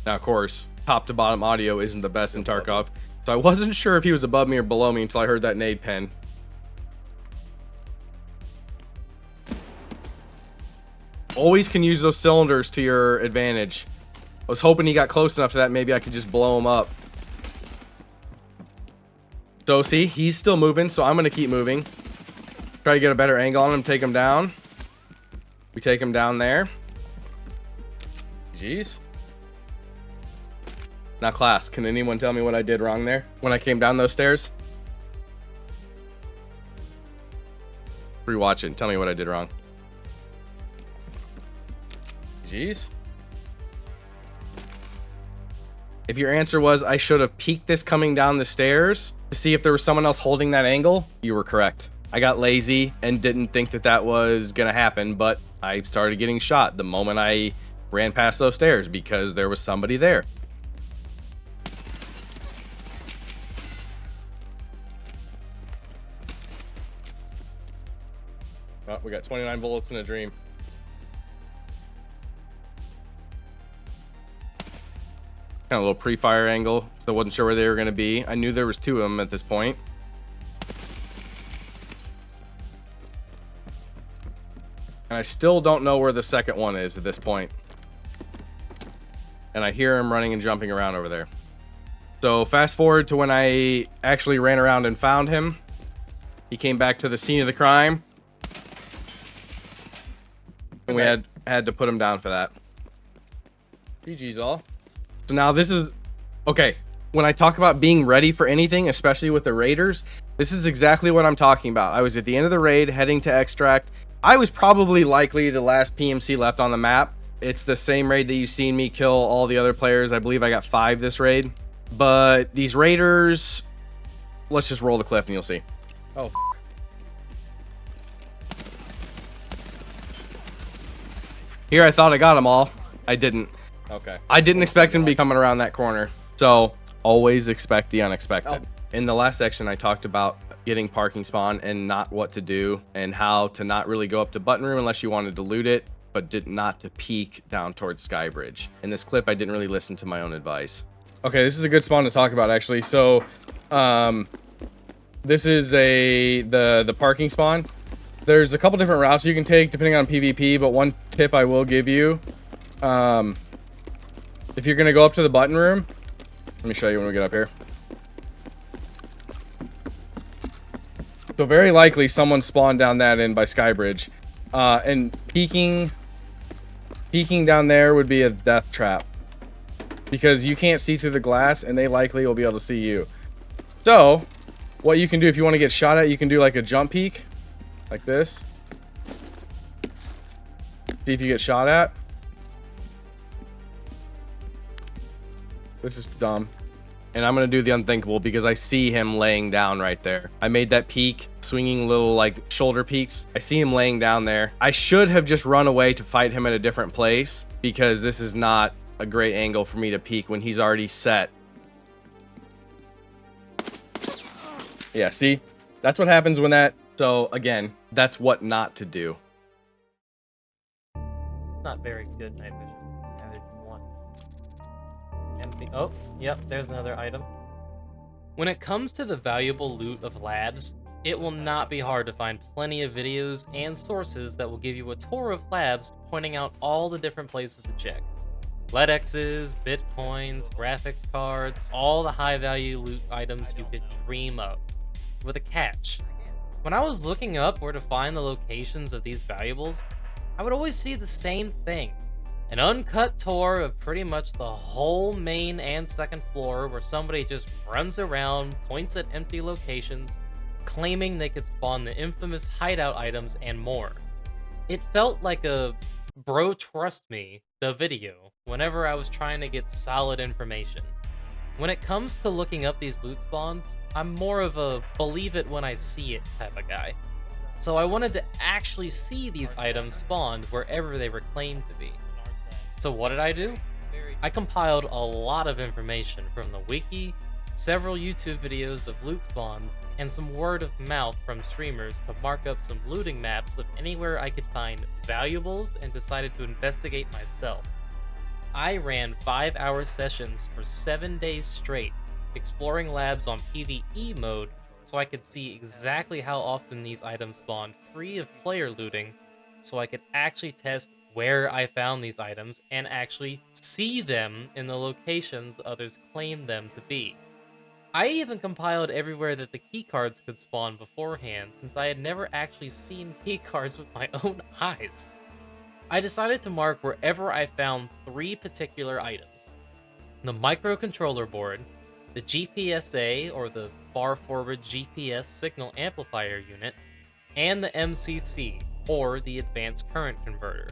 Now, of course, top to bottom audio isn't the best in Tarkov, so I wasn't sure if he was above me or below me until I heard that nade pen. Always can use those cylinders to your advantage. I was hoping he got close enough to that, maybe I could just blow him up. So see, he's still moving, so I'm going to keep moving. Try to get a better angle on him, take him down. We take him down there. Jeez. Now class, can anyone tell me what I did wrong there when I came down those stairs? Rewatch it and tell me what I did wrong. Jeez. If your answer was I should have peeked this coming down the stairs to see if there was someone else holding that angle, you were correct. I got lazy and didn't think that that was gonna happen, but I started getting shot the moment I ran past those stairs because there was somebody there. Oh, we got 29 bullets in a dream. Kind of a little pre-fire angle, so I wasn't sure where they were going to be. I knew there was two of them at this point. And I still don't know where the second one is at this point. And I hear him running and jumping around over there. So fast forward to when I actually ran around and found him. He came back to the scene of the crime. And we had to put him down for that. GG's all. So now this is... Okay, when I talk about being ready for anything, especially with the raiders, this is exactly what I'm talking about. I was at the end of the raid, heading to extract. I was probably likely the last PMC left on the map. It's the same raid that you've seen me kill all the other players. I believe I got 5 this raid. But these raiders... Let's just roll the clip and you'll see. Oh, Here, I thought I got them all. I didn't. Okay. I didn't expect him to be coming around that corner. So always expect the unexpected. In the last section, I talked about getting parking spawn and not what to do and how to not really go up to button room unless you wanted to loot it, but did not to peek down towards Skybridge. In this clip, I didn't really listen to my own advice. Okay, this is a good spawn to talk about actually. So, this is the parking spawn. There's a couple different routes you can take depending on PvP, but one tip I will give you, if you're gonna go up to the button room, let me show you when we get up here. So very likely someone spawned down that end by Skybridge, and peeking down there would be a death trap because you can't see through the glass, and they likely will be able to see you. So, what you can do if you want to get shot at, you can do like a jump peek, like this. See if you get shot at. This is dumb. And I'm going to do the unthinkable because I see him laying down right there. I made that peek, swinging little like shoulder peeks. I see him laying down there. I should have just run away to fight him at a different place because this is not a great angle for me to peek when he's already set. Yeah, see? That's what happens when that... So, again, that's what not to do. Not very good night vision. Added one. Empty. Oh, yep, there's another item. When it comes to the valuable loot of labs, it will not be hard to find plenty of videos and sources that will give you a tour of labs pointing out all the different places to check. LEDXs, bitcoins, graphics cards, all the high value loot items you could dream of. With a catch. When I was looking up where to find the locations of these valuables, I would always see the same thing. An uncut tour of pretty much the whole main and second floor where somebody just runs around, points at empty locations, claiming they could spawn the infamous hideout items and more. It felt like a bro trust me the video whenever I was trying to get solid information. When it comes to looking up these loot spawns, I'm more of a believe it when I see it type of guy. So I wanted to actually see these items spawned wherever they were claimed to be. So what did I do? I compiled a lot of information from the wiki, several YouTube videos of loot spawns, and some word of mouth from streamers to mark up some looting maps of anywhere I could find valuables and decided to investigate myself. I ran 5-hour sessions for 7 days straight, exploring labs on PvE mode so I could see exactly how often these items spawned free of player looting, so I could actually test where I found these items and actually see them in the locations others claimed them to be. I even compiled everywhere that the keycards could spawn beforehand, since I had never actually seen keycards with my own eyes. I decided to mark wherever I found 3 particular items: the microcontroller board, the GPSA or the far forward GPS signal amplifier unit, and the MCC or the advanced current converter.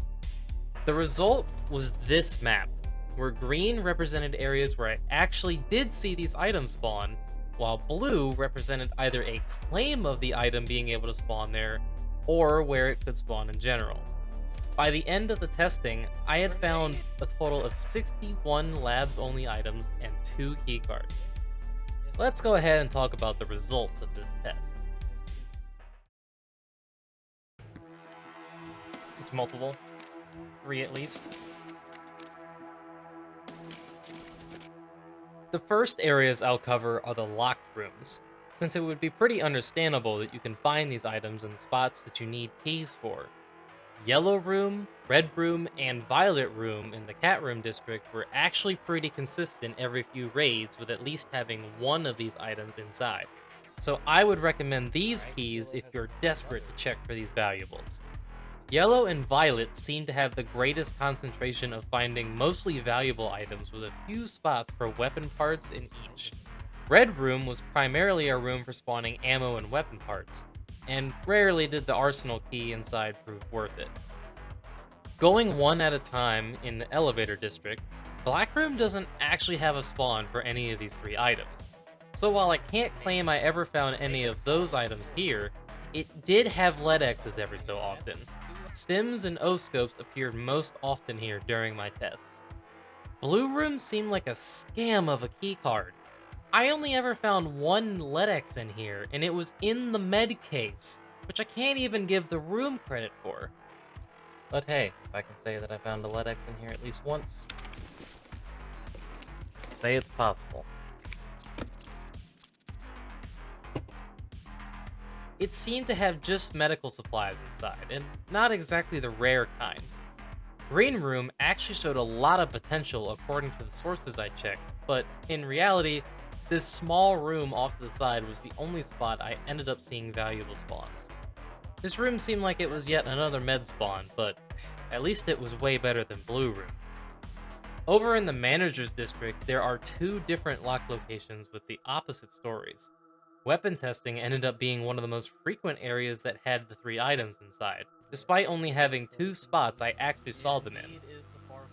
The result was this map, where green represented areas where I actually did see these items spawn, while blue represented either a claim of the item being able to spawn there, or where it could spawn in general. By the end of the testing, I had found a total of 61 labs-only items and 2 keycards. Let's go ahead and talk about the results of this test. It's multiple. 3 at least. The first areas I'll cover are the locked rooms, since it would be pretty understandable that you can find these items in spots that you need keys for. Yellow room, red room, and violet room in the cat room district were actually pretty consistent every few raids, with at least having one of these items inside. So I would recommend these keys if you're desperate to check for these valuables. Yellow and violet seem to have the greatest concentration of finding mostly valuable items, with a few spots for weapon parts in each. Red room was primarily a room for spawning ammo and weapon parts, and rarely did the arsenal key inside prove worth it. Going one at a time in the elevator district, black room doesn't actually have a spawn for any of these 3 items. So while I can't claim I ever found any of those items here, it did have LEDXs every so often. Stims and O-scopes appeared most often here during my tests. Blue room seemed like a scam of a keycard. I only ever found one LEDX in here, and it was in the med case, which I can't even give the room credit for. But hey, if I can say that I found a LEDX in here at least once, say it's possible. It seemed to have just medical supplies inside, and not exactly the rare kind. Green room actually showed a lot of potential according to the sources I checked, but in reality, this small room off to the side was the only spot I ended up seeing valuable spawns. This room seemed like it was yet another med spawn, but at least it was way better than blue room. Over in the manager's district, there are two different lock locations with the opposite stories. Weapon testing ended up being one of the most frequent areas that had the 3 items inside. Despite only having 2 spots I actually saw them in.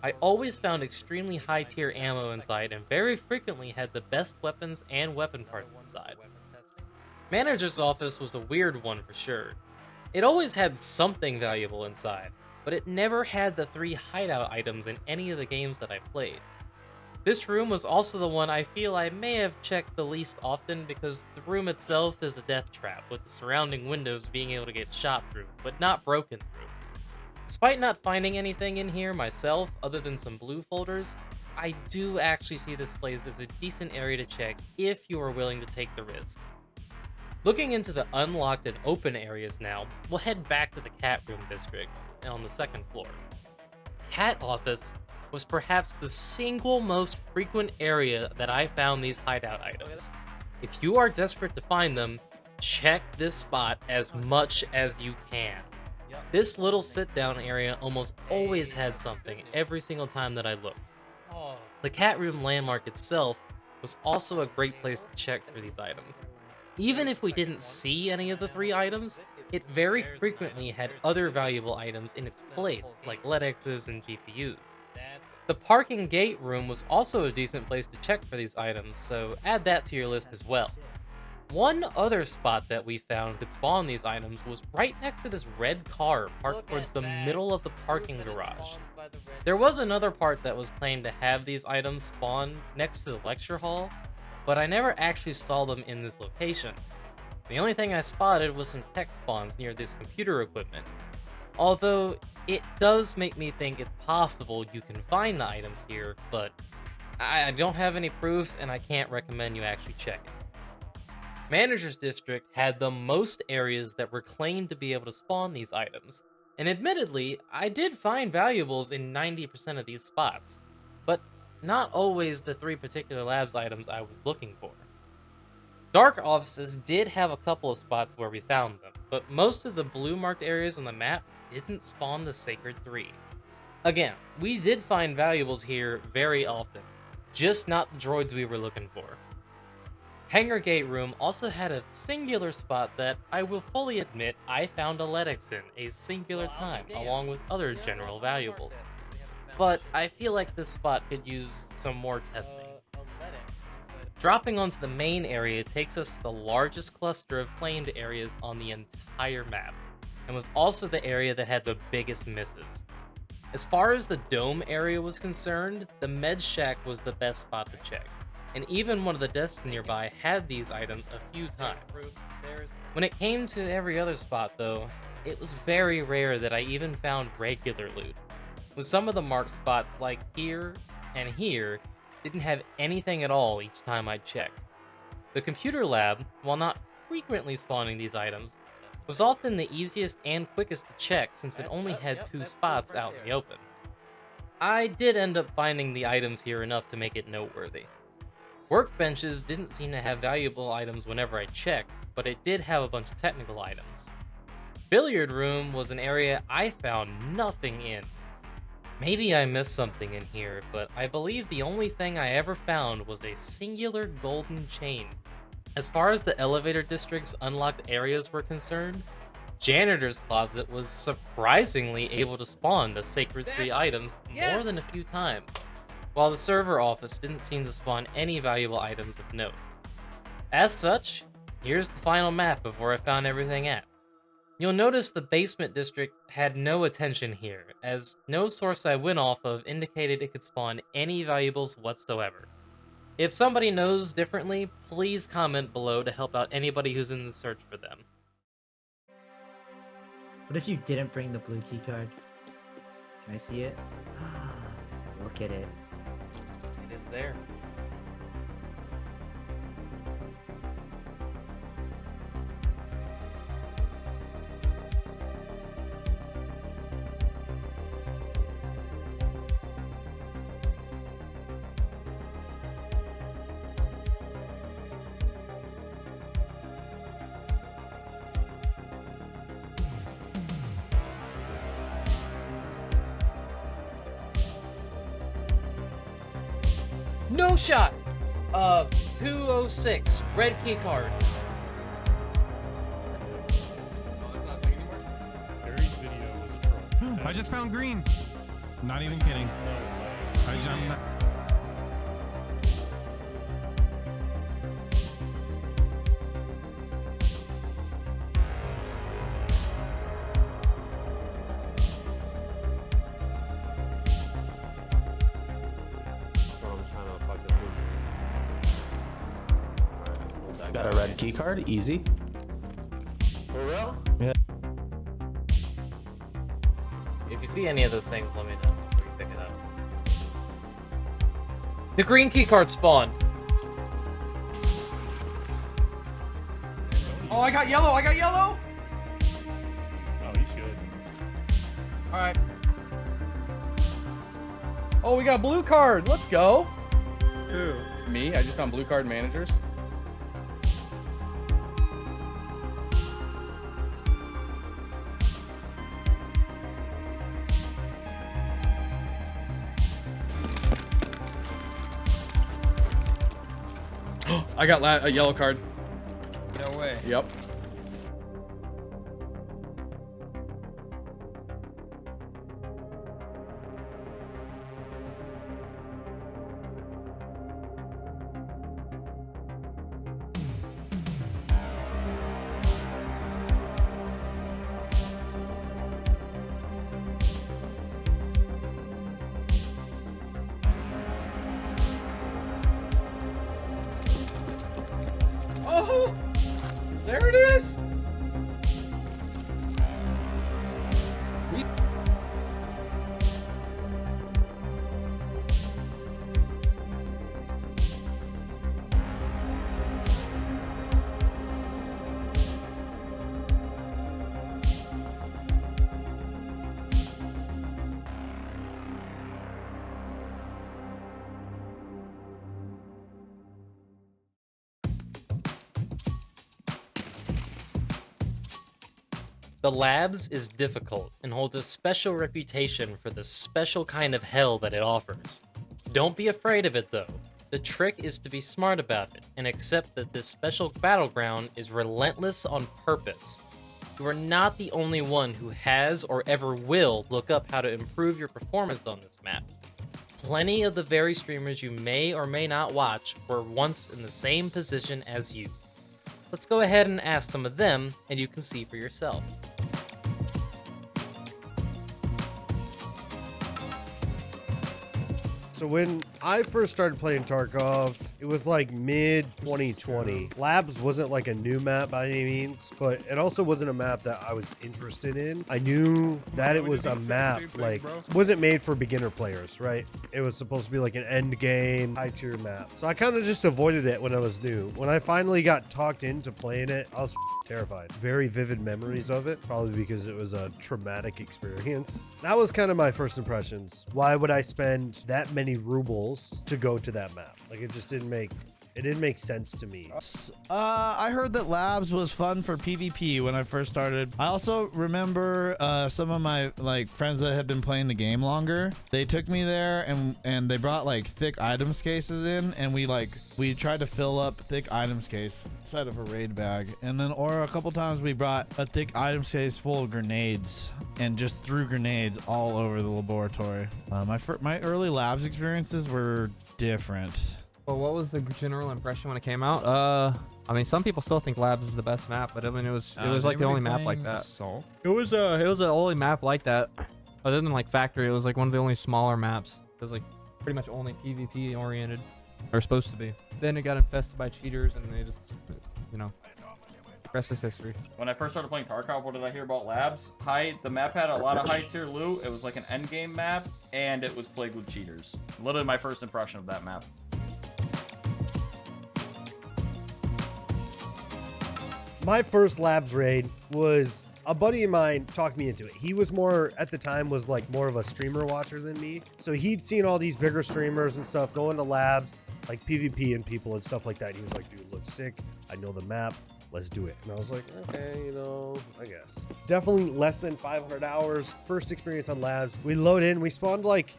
I always found extremely high tier ammo inside and very frequently had the best weapons and weapon parts inside. Manager's office was a weird one for sure. It always had something valuable inside, but it never had the 3 hideout items in any of the games that I played. This room was also the one I feel I may have checked the least often because the room itself is a death trap, with the surrounding windows being able to get shot through, but not broken through. Despite not finding anything in here myself, other than some blue folders, I do actually see this place as a decent area to check if you are willing to take the risk. Looking into the unlocked and open areas now, we'll head back to the cat room district on the 2nd floor. Cat office was perhaps the single most frequent area that I found these hideout items. If you are desperate to find them, check this spot as much as you can. This little sit-down area almost always had something every single time that I looked. The cat room landmark itself was also a great place to check for these items. Even if we didn't see any of the 3 items, it very frequently had other valuable items in its place, like LEDXs and GPUs. The parking gate room was also a decent place to check for these items, so add that to your list as well. One other spot that we found could spawn these items was right next to this red car parked towards the middle of the parking garage. There was another part that was claimed to have these items spawn next to the lecture hall, but I never actually saw them in this location. The only thing I spotted was some tech spawns near this computer equipment. Although, it does make me think it's possible you can find the items here, but I don't have any proof and I can't recommend you actually check it. Manager's District had the most areas that were claimed to be able to spawn these items, and admittedly, I did find valuables in 90% of these spots, but not always the 3 particular labs items I was looking for. Dark offices did have a couple of spots where we found them, but most of the blue marked areas on the map didn't spawn the Sacred 3. Again, we did find valuables here very often, just not the droids we were looking for. Hangar Gate Room also had a singular spot that I will fully admit I found a LEDX in a singular time, along with other general valuables. But I feel like this spot could use some more testing. Dropping onto the main area takes us to the largest cluster of claimed areas on the entire map, and was also the area that had the biggest misses. As far as the dome area was concerned, the med shack was the best spot to check, and even one of the desks nearby had these items a few times. When it came to every other spot though, it was very rare that I even found regular loot, with some of the marked spots like here and here didn't have anything at all each time I checked. The computer lab, while not frequently spawning these items, was often the easiest and quickest to check since it only had 2 spots out in the open. I did end up finding the items here enough to make it noteworthy. Workbenches didn't seem to have valuable items whenever I checked, but it did have a bunch of technical items. Billiard room was an area I found nothing in. Maybe I missed something in here, but I believe the only thing I ever found was a singular golden chain. As far as the elevator district's unlocked areas were concerned, Janitor's Closet was surprisingly able to spawn the Sacred 3 items more than a few times, while the server office didn't seem to spawn any valuable items of note. As such, here's the final map of where I found everything at. You'll notice the basement district had no attention here, as no source I went off of indicated it could spawn any valuables whatsoever. If somebody knows differently, please comment below to help out anybody who's in the search for them. What if you didn't bring the blue key card? Can I see it? Look at it. It is there. No shot! 206, red key card. Oh, that's not a thing anymore? Harry's video was a troll. I just found green. Not even kidding. No way. I'm not- Got a red key card, easy. For real? Yeah. If you see any of those things, let me know. We can pick it up. The green key card spawned. Oh, I got yellow. I got yellow. Oh, he's good. All right. Oh, we got blue card. Let's go. Who? Me? I just found blue card managers. I got a yellow card. No way. Yep. Oh, there it is. The Labs is difficult and holds a special reputation for the special kind of hell that it offers. Don't be afraid of it though. The trick is to be smart about it and accept that this special battleground is relentless on purpose. You are not the only one who has or ever will look up how to improve your performance on this map. Plenty of the very streamers you may or may not watch were once in the same position as you. Let's go ahead and ask some of them, and you can see for yourself. So when I first started playing Tarkov, it was like mid 2020. Labs wasn't like a new map by any means, but it also wasn't a map that I was interested in. I knew that it was a map like wasn't made for beginner players, right? It was supposed to be like an end game, high tier map. So I kind of just avoided it when I was new. When I finally got talked into playing it, I was terrified. Very vivid memories of it, probably because it was a traumatic experience. That was kind of my first impressions. Why would I spend that many rubles to go to that map? Like it just didn't make sense to me. I heard that Labs was fun for PvP when I first started. I also remember some of my friends that had been playing the game longer. They took me there and they brought like thick items cases in, and we tried to fill up thick items case inside of a raid bag, and then or a couple times we brought a thick items case full of grenades and just threw grenades all over the laboratory. My early Labs experiences were different. Well, what was the general impression when it came out? I mean, some people still think Labs is the best map, but I mean, it was like the only map like that. Assault? It was the only map like that, other than like Factory. It was like one of the only smaller maps. It was like pretty much only PvP oriented, or supposed to be. Then it got infested by cheaters, and they just, you know, rest is history. When I first started playing Tarkov, what did I hear about Labs? The map had a lot of high tier loot. It was like an endgame map, and it was plagued with cheaters. Literally my first impression of that map. My first Labs raid was a buddy of mine talked me into it. He was more, at the time, was like more of a streamer watcher than me. So he'd seen all these bigger streamers and stuff going to Labs, like PvP and people and stuff like that. He was like, dude, looks sick. I know the map. Let's do it. And I was like, okay, you know, I guess. Definitely less than 500 hours. First experience on Labs. We load in. We spawned like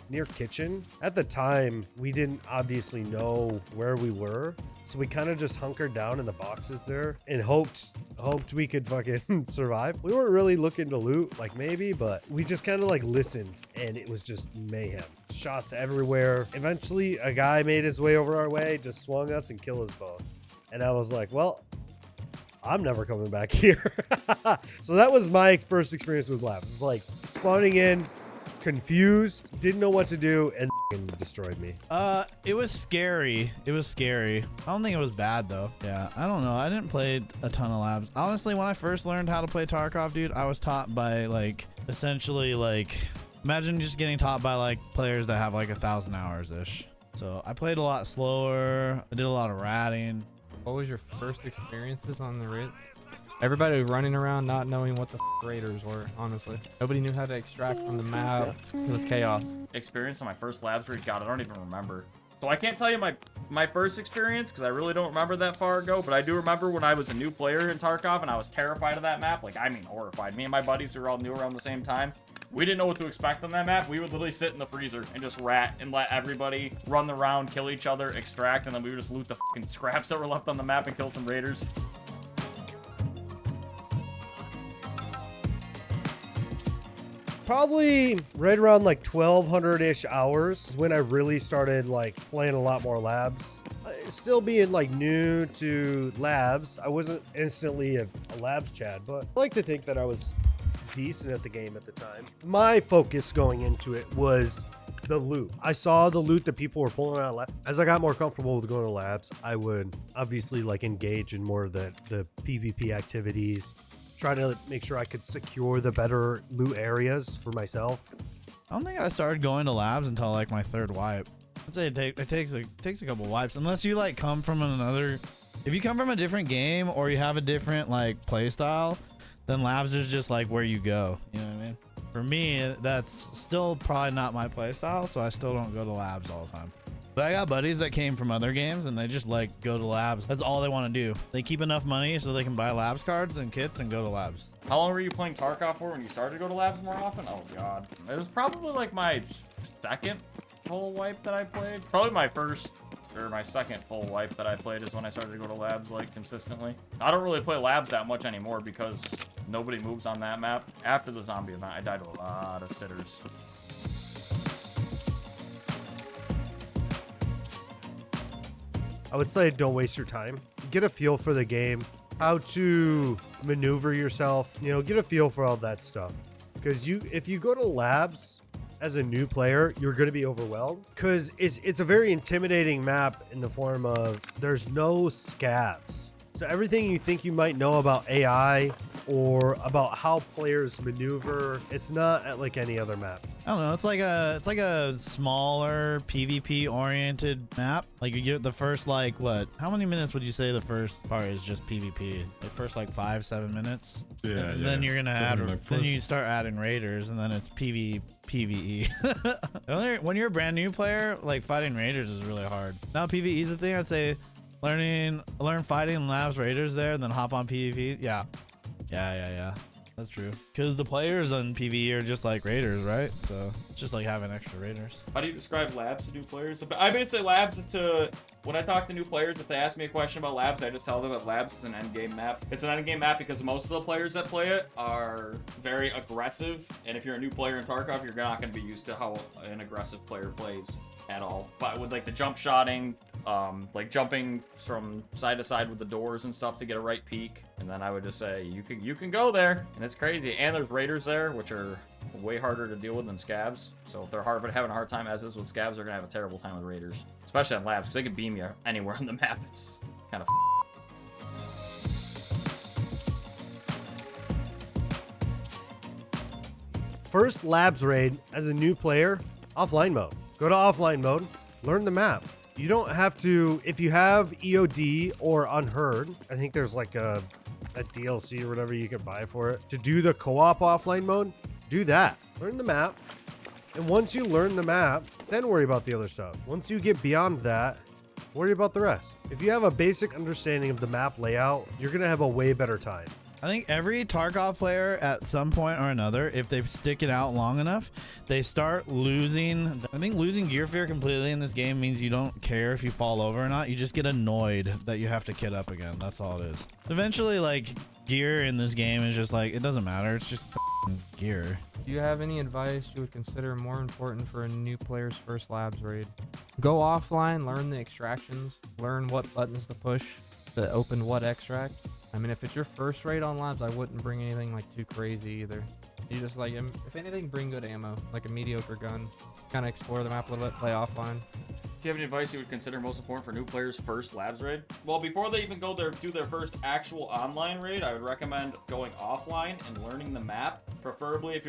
near kitchen. At the time, we didn't obviously know where we were. So we kind of just hunkered down in the boxes there and hoped we could fucking survive. We weren't really looking to loot, like maybe, but we just kind of like listened and it was just mayhem. Shots everywhere. Eventually, a guy made his way over our way, just swung us and killed us both. And I was like, well, I'm never coming back here. So that was my first experience with Labs. It's like spawning in, confused, didn't know what to do, and destroyed me. It was scary. It was scary. I don't think it was bad though. Yeah, I don't know. I didn't play a ton of Labs. Honestly, when I first learned how to play Tarkov, dude, I was taught by like essentially like imagine just getting taught by like players that have like 1,000 hours ish. So I played a lot slower. I did a lot of ratting. What was your first experiences on the Wraith? Everybody running around not knowing what the raiders were, honestly. Nobody knew how to extract from the map. It was chaos. Experience on my first Labs raid, God, I don't even remember. So I can't tell you my first experience because I really don't remember that far ago, but I do remember when I was a new player in Tarkov and I was terrified of that map. Like, I mean, horrified. Me and my buddies who were all new around the same time, we didn't know what to expect on that map. We would literally sit in the freezer and just rat and let everybody run the round, kill each other, extract, and then we would just loot the fucking scraps that were left on the map and kill some raiders. Probably right around like 1,200-ish hours is when I really started like playing a lot more Labs. Still being like new to Labs, I wasn't instantly a Labs Chad, but I like to think that I was decent at the game at the time. My focus going into it was the loot. I saw the loot that people were pulling out of Labs. As I got more comfortable with going to Labs, I would obviously like engage in more of the PvP activities, try to make sure I could secure the better loot areas for myself. I don't think I started going to Labs until like my third wipe. I'd say it takes a couple wipes, unless you like come from another. If you come from a different game or you have a different like play style, then Labs is just like where you go. You know what I mean? For me, that's still probably not my play style, so I still don't go to Labs all the time. But I got buddies that came from other games and they just like go to Labs. That's all they want to do. They keep enough money so they can buy Labs cards and kits and go to Labs. How long were you playing Tarkov for when you started to go to Labs more often? Oh god. It was probably like my second full wipe that I played. Probably my first or my second full wipe that I played is when I started to go to Labs like consistently. I don't really play Labs that much anymore because nobody moves on that map. After the zombie event, I died to a lot of sitters. I would say don't waste your time. Get a feel for the game, how to maneuver yourself, you know, get a feel for all that stuff. Because if you go to Labs as a new player, you're going to be overwhelmed because it's a very intimidating map in the form of there's no scavs. So everything you think you might know about AI or about how players maneuver, it's not at like any other map. I don't know. It's like a smaller PvP oriented map. Like you get the first like what? How many minutes would you say the first part is just PvP? The first like 5-7 minutes. Yeah. And then you're gonna add. Like then you start adding raiders, and then it's PvE. When you're a brand new player, like fighting raiders is really hard. Now PvE is the thing. I'd say learn fighting Labs raiders there, and then hop on PvP. Yeah. That's true. Because the players on PvE are just like raiders, right? So it's just like having extra raiders. How do you describe Labs to new players? I basically say Labs is to When I talk to new players, if they ask me a question about labs, I just tell them that labs is an endgame map. It's an endgame map because most of the players that play it are very aggressive, and if you're a new player in Tarkov, you're not going to be used to how an aggressive player plays at all. But with like the jump shotting, like jumping from side to side with the doors and stuff to get a right peek, and then I would just say you can go there, and it's crazy. And there's raiders there, which are way harder to deal with than scavs. So if they're having a hard time as is with scavs, they're gonna have a terrible time with raiders, especially on labs, because they can beam you anywhere on the map. It's kind of First labs raid as a new player, offline mode. Go to offline mode, learn the map. You don't have to, if you have EOD or Unheard, I think there's like a DLC or whatever you can buy for it. To do the co-op offline mode, do that. Learn the map. And once you learn the map, then worry about the other stuff. Once you get beyond that, worry about the rest. If you have a basic understanding of the map layout, you're going to have a way better time. I think every Tarkov player at some point or another, if they stick it out long enough, they start losing. I think losing gear fear completely in this game means you don't care if you fall over or not. You just get annoyed that you have to kit up again. That's all it is. Eventually, like, gear in this game is just like, it doesn't matter. It's just gear. Do you have any advice you would consider more important for a new player's first labs raid? Go offline, learn the extractions, learn what buttons to push to open what extract. I mean, if it's your first raid on labs, I wouldn't bring anything like too crazy either. You just like, if anything, bring good ammo, like a mediocre gun. Kind of explore the map a little bit, play offline. Do you have any advice you would consider most important for new players' first labs raid? Well, before they even go there, do their first actual online raid, I would recommend going offline and learning the map. Preferably if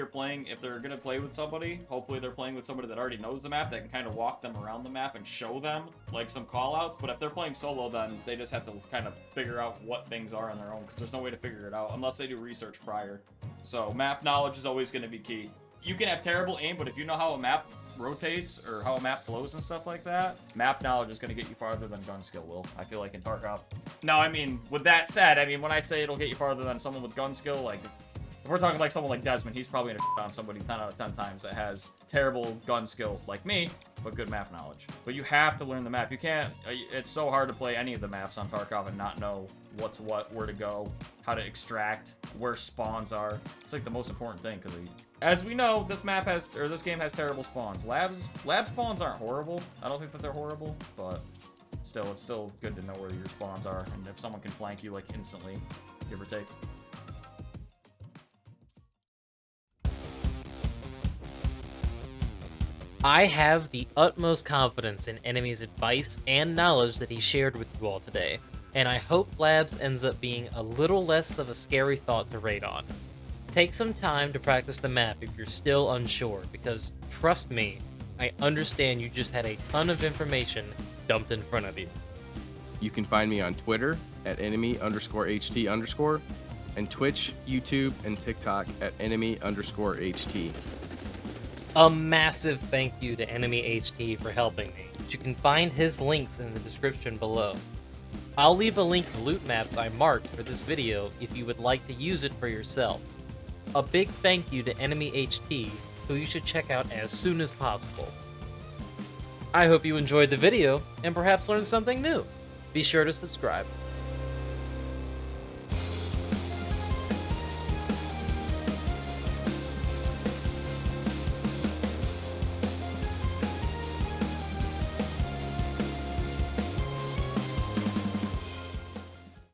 they're gonna play with somebody, hopefully they're playing with somebody that already knows the map, that can kind of walk them around the map and show them like some call outs. But if they're playing solo, then they just have to kind of figure out what things are on their own, because there's no way to figure it out unless they do research prior. So map knowledge is always going to be key. You can have terrible aim, but if you know how a map rotates or how a map flows and stuff like that, map knowledge is going to get you farther than gun skill will, I feel like, in Tarkov. Now, I mean, with that said, I mean, when I say it'll get you farther than someone with gun skill, like, if we're talking like someone like Desmond, he's probably going to on somebody 10 out of 10 times that has terrible gun skill like me, but good map knowledge. But you have to learn the map. You can't, it's so hard to play any of the maps on Tarkov and not know what's what, where to go, how to extract, where spawns are. It's like the most important thing, because as we know, this game has terrible spawns. Lab spawns aren't horrible. I don't think that they're horrible, but still, it's still good to know where your spawns are, and if someone can flank you like instantly, give or take. I have the utmost confidence in Enemy's advice and knowledge that he shared with you all today, and I hope Labs ends up being a little less of a scary thought to raid on. Take some time to practice the map if you're still unsure, because trust me, I understand you just had a ton of information dumped in front of you. You can find me on Twitter at enemy_HT_, and Twitch, YouTube, and TikTok at enemy_HT. A massive thank you to Enemy HT for helping me. You can find his links in the description below. I'll leave a link to loot maps I marked for this video if you would like to use it for yourself. A big thank you to Enemy HT, who you should check out as soon as possible. I hope you enjoyed the video and perhaps learned something new. Be sure to subscribe.